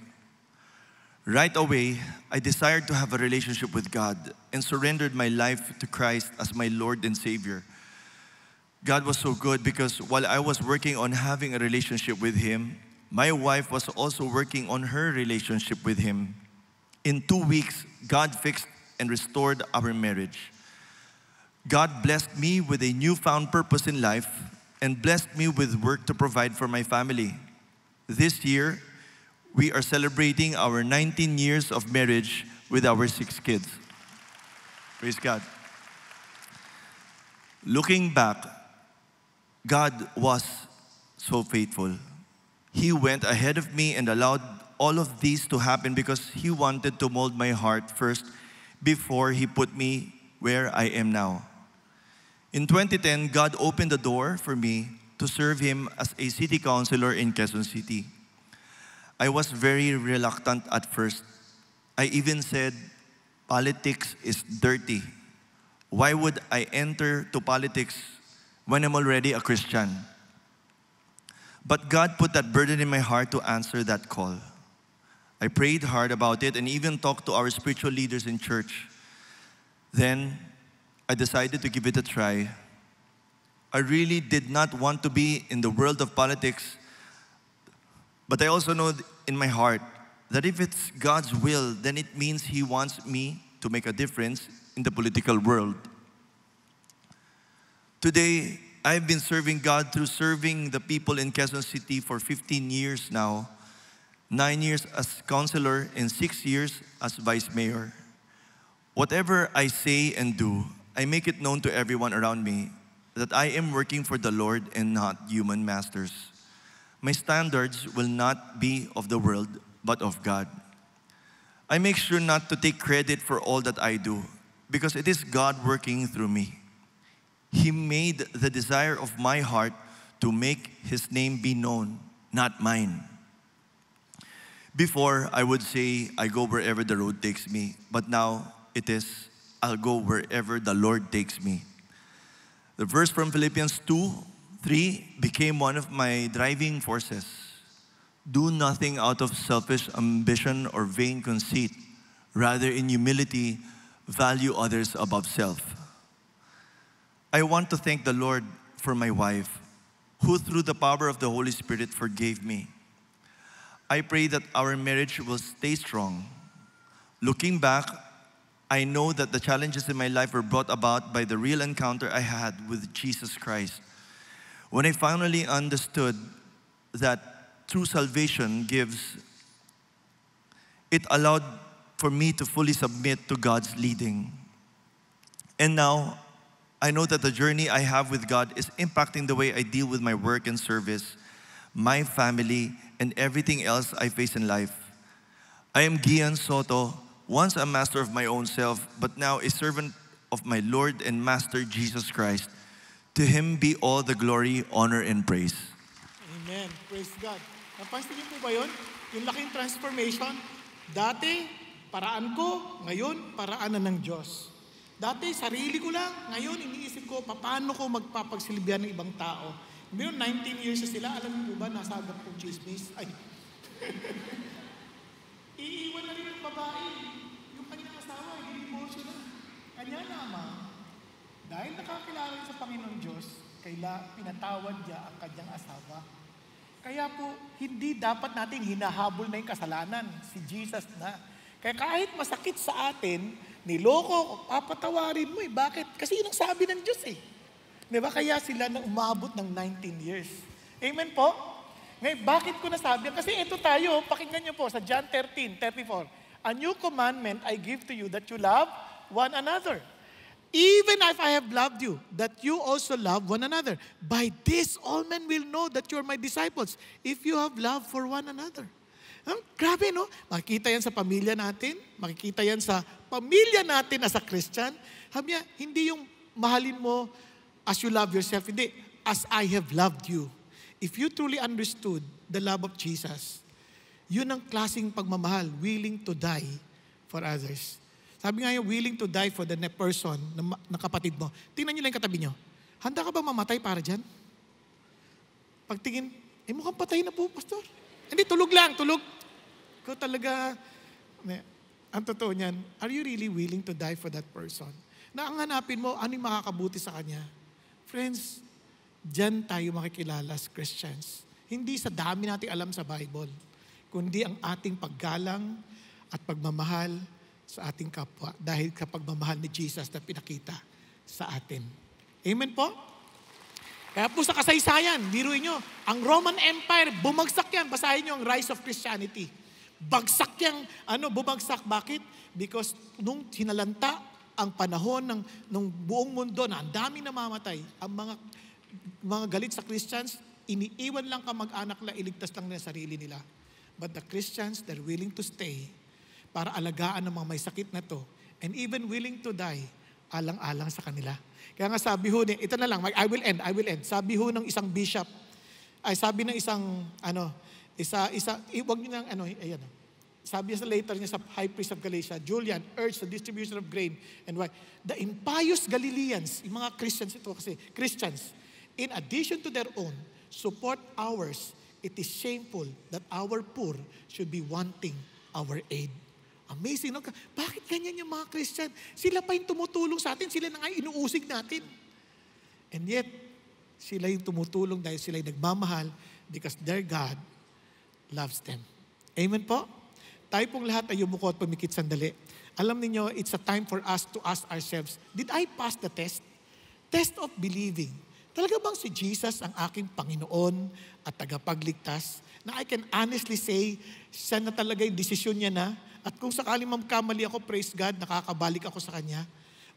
Right away, I desired to have a relationship with God and surrendered my life to Christ as my Lord and Savior. God was so good because while I was working on having a relationship with Him, my wife was also working on her relationship with Him. In 2 weeks, God fixed and restored our marriage. God blessed me with a newfound purpose in life and blessed me with work to provide for my family. This year, we are celebrating our 19 years of marriage with our 6 kids. Praise God. Looking back, God was so faithful. He went ahead of me and allowed all of these to happen because He wanted to mold my heart first before He put me where I am now. In 2010, God opened the door for me to serve Him as a city councilor in Quezon City. I was very reluctant at first. I even said, politics is dirty. Why would I enter to politics when I'm already a Christian? But God put that burden in my heart to answer that call. I prayed hard about it and even talked to our spiritual leaders in church. Then, I decided to give it a try. I really did not want to be in the world of politics, but I also know in my heart that if it's God's will, then it means He wants me to make a difference in the political world. Today, I've been serving God through serving the people in Quezon City for 15 years now, 9 years as counselor and 6 years as vice mayor. Whatever I say and do, I make it known to everyone around me that I am working for the Lord and not human masters. My standards will not be of the world, but of God. I make sure not to take credit for all that I do, because it is God working through me. He made the desire of my heart to make His name be known, not mine. Before, I would say, I go wherever the road takes me, but now it is, I'll go wherever the Lord takes me. The verse from Philippians 2:3 became one of my driving forces. Do nothing out of selfish ambition or vain conceit. Rather, in humility, value others above self. I want to thank the Lord for my wife, who through the power of the Holy Spirit forgave me. I pray that our marriage will stay strong. Looking back, I know that the challenges in my life were brought about by the real encounter I had with Jesus Christ. When I finally understood that true salvation gives, it allowed for me to fully submit to God's leading. And now, I know that the journey I have with God is impacting the way I deal with my work and service, my family, and everything else I face in life. I am Gian Soto, once a master of my own self, but now a servant of my Lord and Master Jesus Christ. To Him be all the glory, honor, and praise. Amen. Praise God. Napansin niyo po ba yun? Yung laking transformation. Dati, paraan ko. Ngayon, paraanan ng Diyos. Dati, sarili ko lang. Ngayon, iniisip ko, paano ko magpapagsilbihan ng ibang tao. Meron 19 years na sila, alam niyo po ba, nasagap kong chismis? Ay. Iiwan na rin yung babae. Yung kanyang asawa, i-divorce na. Kanya naman, dahil nakakilala sa Panginoon Diyos, pinatawad niya ang kanyang asawa. Kaya po, hindi dapat natin hinahabol na yung kasalanan. Si Jesus na. Kaya kahit masakit sa atin, niloko, papatawarin mo eh. Bakit? Kasi yun ang sabi ng Diyos eh. Diba? Kaya sila na umabot ng 19 years. Amen po? Ngayon, bakit ko nasabi? Kasi ito tayo, pakinggan niyo po sa John 13:34. A new commandment I give to you that you love one another. Even if I have loved you, that you also love one another. By this, all men will know that you are my disciples, if you have love for one another. Grabe, no? Makikita yan sa pamilya natin, makikita yan sa pamilya natin as a Christian. Sabi niya, hindi yung mahalin mo as you love yourself, hindi, as I have loved you. If you truly understood the love of Jesus, yun ang klaseng pagmamahal, willing to die for others. Sabi nga yung willing to die for the person na kapatid mo. Tingnan nyo lang yung katabi nyo. Handa ka bang mamatay para dyan? Pagtingin, mukhang patay na po, pastor. Hindi, tulog lang, tulog. Ikaw talaga, ang totoo niyan, are you really willing to die for that person? Na ang hanapin mo, ano yung makakabuti sa kanya? Friends, dyan tayo makikilala as Christians. Hindi sa dami natin alam sa Bible, kundi ang ating paggalang at pagmamahal sa ating kapwa dahil sa pagmamahal ni Jesus na pinakita sa atin. Amen po? Kaya po sa kasaysayan, biruin nyo, ang Roman Empire, bumagsak yan. Basahin nyo ang Rise of Christianity. Bagsak yan, bumagsak. Bakit? Because nung sinalanta ang panahon ng buong mundo na ang daming namamatay, ang mga galit sa Christians, iniiwan lang kamag-anak na iligtas lang nila sarili nila. But the Christians, they're willing to stay para alagaan ng mga may sakit na to and even willing to die alang-alang sa kanila. Kaya nga sabi ho, ito na lang, I will end. Sabi ho ng isang bishop, sabi ng isang, wag nyo nang, ayan. Sabi sa later niya sa High Priest of Galatia, Julian urged the distribution of grain and why. The impious Galileans, yung mga Christians ito kasi, Christians, in addition to their own, support ours. It is shameful that our poor should be wanting our aid. Amazing, no? Bakit ganyan yung mga Christian? Sila pa yung tumutulong sa atin, sila na nga inuusig natin. And yet, sila yung tumutulong dahil sila yung nagmamahal because their God loves them. Amen po? Tayo pong lahat ay yumuko at pumikit sandali. Alam niyo, it's a time for us to ask ourselves, did I pass the test? Test of believing. Talaga bang si Jesus ang aking Panginoon at tagapagligtas? Na I can honestly say, siya na talaga yung desisyon niya na. At kung sakaling magkamali ako, praise God, nakakabalik ako sa Kanya.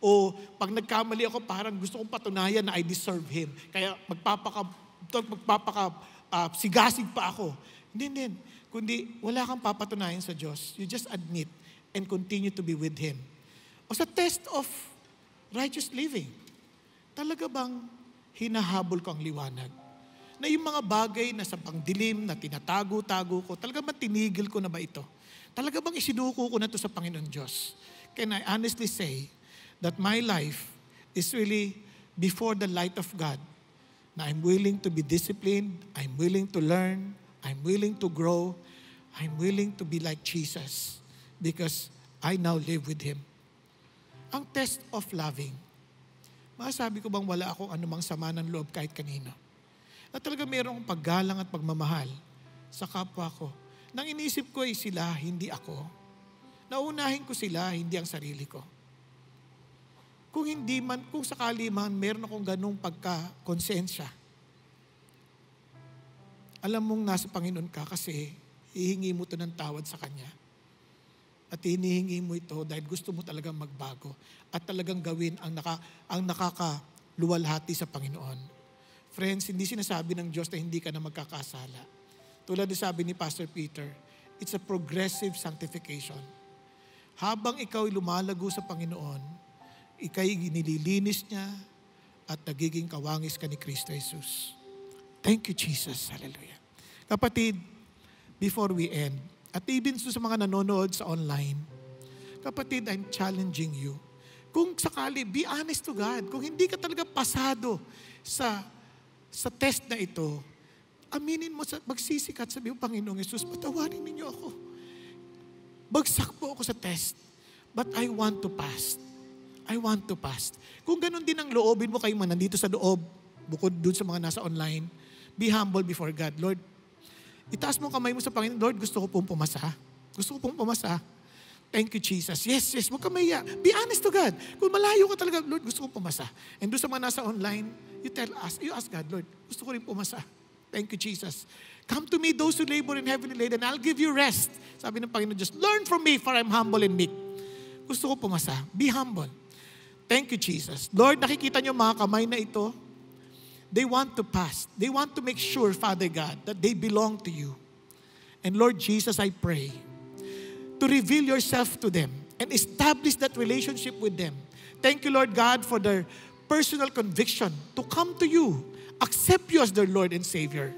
O pag nagkamali ako, parang gusto kong patunayan na I deserve Him. Kaya sigasig pa ako. Hindi. Kundi wala kang papatunayan sa Diyos. You just admit and continue to be with Him. O sa test of righteous living, talaga bang hinahabol ko ang liwanag? Na yung mga bagay na sa pangdilim, na tinatago-tago ko, talaga bang tinigil ko na ba ito? Talaga bang isinuko ko na ito sa Panginoon Diyos? Can I honestly say that my life is really before the light of God? Na I'm willing to be disciplined, I'm willing to learn, I'm willing to grow, I'm willing to be like Jesus because I now live with Him. Ang test of loving. Masasabi ko bang wala akong anumang sama ng loob kahit kanino? Na talaga mayroong paggalang at pagmamahal sa kapwa ko. Nang inisip ko ay sila, hindi ako. Naunahin ko sila, hindi ang sarili ko. Kung sakali man, meron akong ganung pagka-konsensya. Alam mong nasa Panginoon ka kasi hihingi mo ito ng tawad sa Kanya. At hinihingi mo ito dahil gusto mo talagang magbago. At talagang gawin ang nakakaluwalhati sa Panginoon. Friends, hindi sinasabi ng Diyos na hindi ka na magkakasala. Tulad na sabi ni Pastor Peter, it's a progressive sanctification. Habang ikaw ay lumalago sa Panginoon, ika'y nililinis niya at nagiging kawangis ka ni Kristo Jesus. Thank you, Jesus. Hallelujah. Kapatid, before we end, at even sa mga nanonood sa online, kapatid, I'm challenging you. Kung sakali, be honest to God. Kung hindi ka talaga pasado sa sa test na ito, aminin mo, magsisikat, sabi mo, Panginoong Yesus, patawarin ninyo ako. Bagsak po ako sa test, but I want to pass. I want to pass. Kung ganun din ang loobin mo, kayo man nandito sa loob, bukod dun sa mga nasa online, be humble before God. Lord, itaas mo kamay mo sa Panginoon, Lord, gusto ko pong pumasa. Gusto ko pong pumasa. Thank you, Jesus. Yes, huwag ka maya. Be honest to God. Kung malayo ka talaga, Lord, gusto ko pumasa. And doon sa mga nasa online, you ask God, Lord, gusto ko rin pumasa. Thank you, Jesus. Come to me, those who labor and heavily laden, and I'll give you rest. Sabi ng Panginoon, just learn from me, for I'm humble and meek. Gusto ko pumasa. Be humble. Thank you, Jesus. Lord, nakikita niyo mga kamay na ito, they want to pass. They want to make sure, Father God, that they belong to you. And Lord Jesus, I pray to reveal yourself to them and establish that relationship with them. Thank you, Lord God, for their personal conviction to come to you, accept you as their Lord and Savior,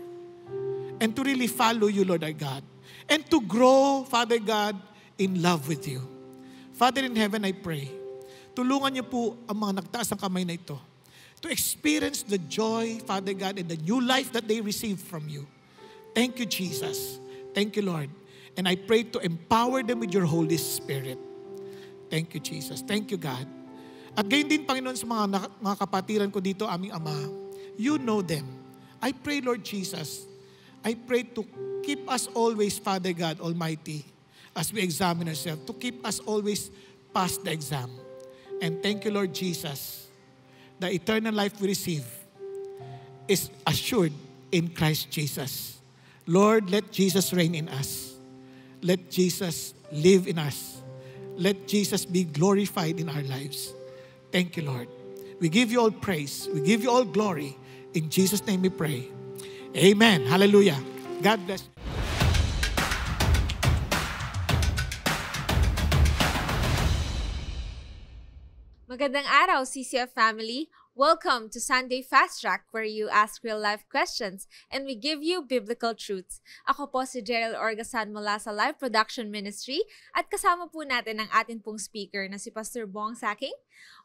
and to really follow you, Lord our God, and to grow, Father God, in love with you. Father in heaven, I pray, tulungan niyo po ang mga nagtaas ng kamay na ito to experience the joy, Father God, and the new life that they receive from you. Thank you, Jesus. Thank you, Lord. And I pray to empower them with your Holy Spirit. Thank you, Jesus. Thank you, God. At gayon din, Panginoon, sa mga kapatiran ko dito, aming Ama, you know them. I pray, Lord Jesus, I pray to keep us always, Father God Almighty, as we examine ourselves, to keep us always past the exam. And thank you, Lord Jesus, the eternal life we receive is assured in Christ Jesus. Lord, let Jesus reign in us. Let Jesus live in us. Let Jesus be glorified in our lives. Thank you, Lord. We give you all praise. We give you all glory. In Jesus' name we pray. Amen. Hallelujah. God bless you. Magandang araw, CCF family. Welcome to Sunday Fast Track, where you ask real-life questions and we give you biblical truths. Ako po si Gerald Orgasan mula sa Live Production Ministry at kasama po natin ang atin pong speaker na si Pastor Bong Saking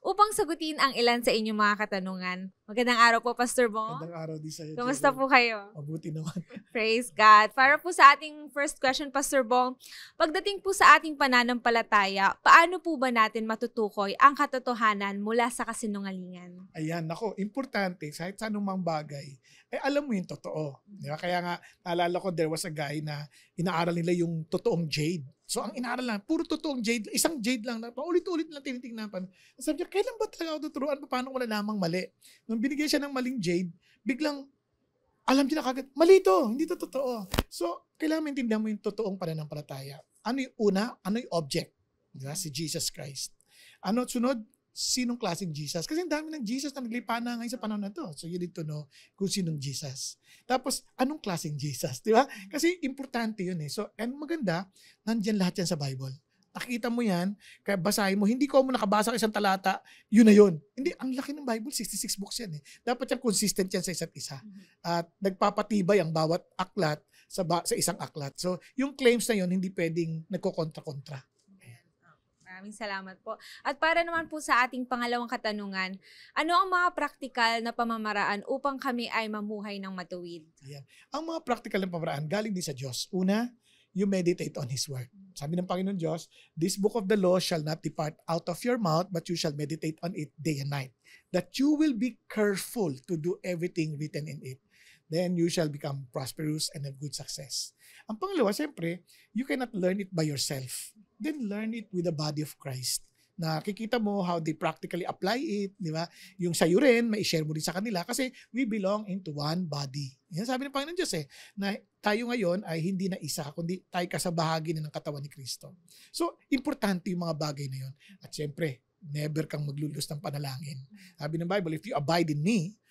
upang sagutin ang ilan sa inyong mga katanungan. Magandang araw po, Pastor Bong. Magandang araw din sa'yo. Kamusta po kayo? Mabuti naman. Praise God. Para po sa ating first question, Pastor Bong, pagdating po sa ating pananampalataya, paano po ba natin matutukoy ang katotohanan mula sa kasinungalingan? Ayan, nako, importante, kahit sa anumang bagay, alam mo yung totoo. Di ba? Kaya nga, naalala ko, there was a guy na inaaral nila yung totoong jade. So, ang inaaral lang, puro totoong jade, isang jade lang, paulit-ulit lang tinitingnan. Sabi niya, kailan ba talaga ako tuturuan? Paano ko namang mali? Nung binigyan siya ng maling jade, biglang, alam niya na kagad, mali to, hindi to totoo. So, kailangan maintindihan mo yung totoong pananampalataya. Ano yung una? Ano yung object? Di ba? Si Jesus Christ. Ano sunod? Sinong klaseng Jesus? Kasi ang dami ng Jesus na naglipa na ngayon sa panahon na to. So you need to know kung sinong Jesus. Tapos, anong klaseng Jesus? Di ba? Kasi importante yun eh. So, and maganda, nandyan lahat yan sa Bible. Nakikita mo yan, kaya basahin mo. Hindi ko mo nakabasa ng isang talata, yun na yun. Hindi, ang laki ng Bible, 66 books yan eh. Dapat yan consistent yan sa isa't isa. At nagpapatibay ang bawat aklat sa isang aklat. So, yung claims na yun, hindi pwedeng nagkokontra-kontra. Maraming salamat po. At para naman po sa ating pangalawang katanungan, ano ang mga praktikal na pamamaraan upang kami ay mamuhay ng matuwid? Ayan. Ang mga praktikal na pamamaraan galing din sa Diyos. Una, you meditate on His Word. Sabi ng Panginoon Diyos, this book of the law shall not depart out of your mouth, but you shall meditate on it day and night, that you will be careful to do everything written in it. Then you shall become prosperous and have good success. Ang pangalawa, siyempre, you cannot learn it by yourself. Then learn it with the body of Christ. Nakikita mo how they practically apply it, di ba? Yung sa'yo rin, mai-share mo rin sa kanila kasi we belong into one body. Yan sabi ng Panginoon Diyos na tayo ngayon ay hindi na isa, kundi tayo kasabahagi na ng katawan ni Kristo. So, importante yung mga bagay na yun. At siyempre, never kang maglulus ng panalangin. Sabi ng Bible, if you abide in me,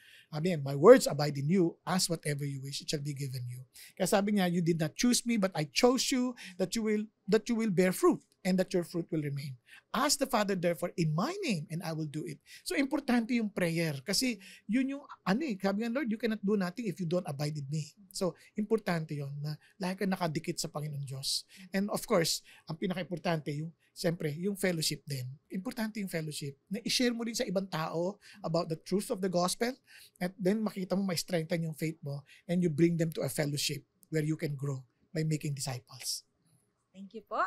my words abide in you, ask whatever you wish, it shall be given you. Kaya sabi niya, you did not choose me, but I chose you, that you will bear fruit. and that your fruit will remain. Ask the Father therefore in my name, and I will do it. So, importante yung prayer. Kasi, yun yung, sabi nga, Lord, you cannot do nothing if you don't abide in me. So, importante yun, na lagi ka nakadikit sa Panginoon Diyos. And of course, ang pinaka-importante, siyempre, yung fellowship din. Importante yung fellowship. Na i-share mo din sa ibang tao about the truth of the gospel, at then makita mo, may strengthen yung faith mo, and you bring them to a fellowship where you can grow by making disciples. Thank you po.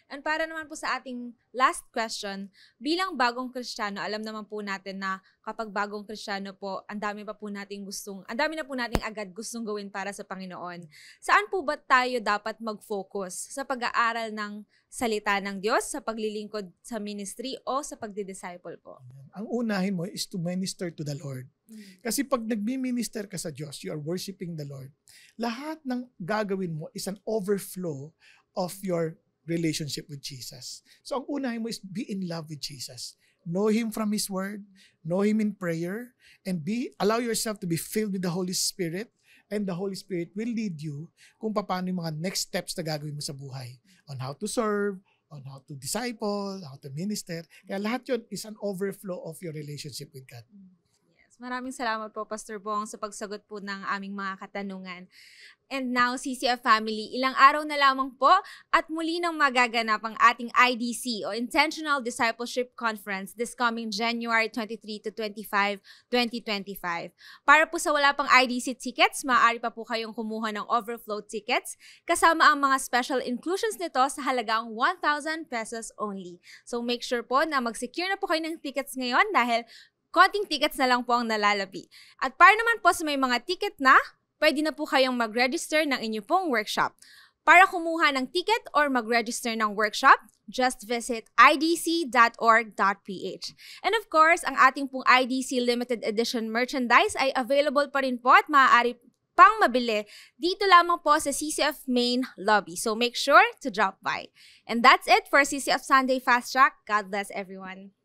And para naman po sa ating last question, bilang bagong Kristiyano, alam naman po natin na kapag bagong Kristiyano po, ang dami na po nating agad gustong gawin para sa Panginoon. Saan po ba tayo dapat mag-focus? Sa pag-aaral ng salita ng Diyos, sa paglilingkod sa ministry, o sa pagdi-disciple po? Ang unahin mo is to minister to the Lord. Kasi pag nagmi-minister ka sa Diyos, you are worshiping the Lord. Lahat ng gagawin mo is an overflow of your relationship with Jesus. So ang unahin mo is be in love with Jesus. Know Him from His Word, know Him in prayer, and allow yourself to be filled with the Holy Spirit, and the Holy Spirit will lead you kung paano yung mga next steps na gagawin mo sa buhay. On how to serve, on how to disciple, how to minister. Kaya lahat yun is an overflow of your relationship with God. Maraming salamat po, Pastor Bong, sa pagsagot po ng aming mga katanungan. And now, CCF family, ilang araw na lamang po at muli nang magaganap ang ating IDC o Intentional Discipleship Conference this coming January 23 to 25, 2025. Para po sa wala pang IDC tickets, maaari pa po kayong kumuha ng overflow tickets kasama ang mga special inclusions nito sa halagang 1,000 pesos only. So make sure po na mag-secure na po kayo ng tickets ngayon dahil konting tickets na lang po ang nalalabi. At para naman po sa may mga ticket na, pwede na po kayong mag-register ng inyong pong workshop. Para kumuha ng ticket or mag-register ng workshop, just visit idc.org.ph. And of course, ang ating pong IDC Limited Edition merchandise ay available pa rin po at maaari pang mabili dito lamang po sa CCF Main Lobby. So make sure to drop by. And that's it for CCF Sunday Fast Track. God bless everyone.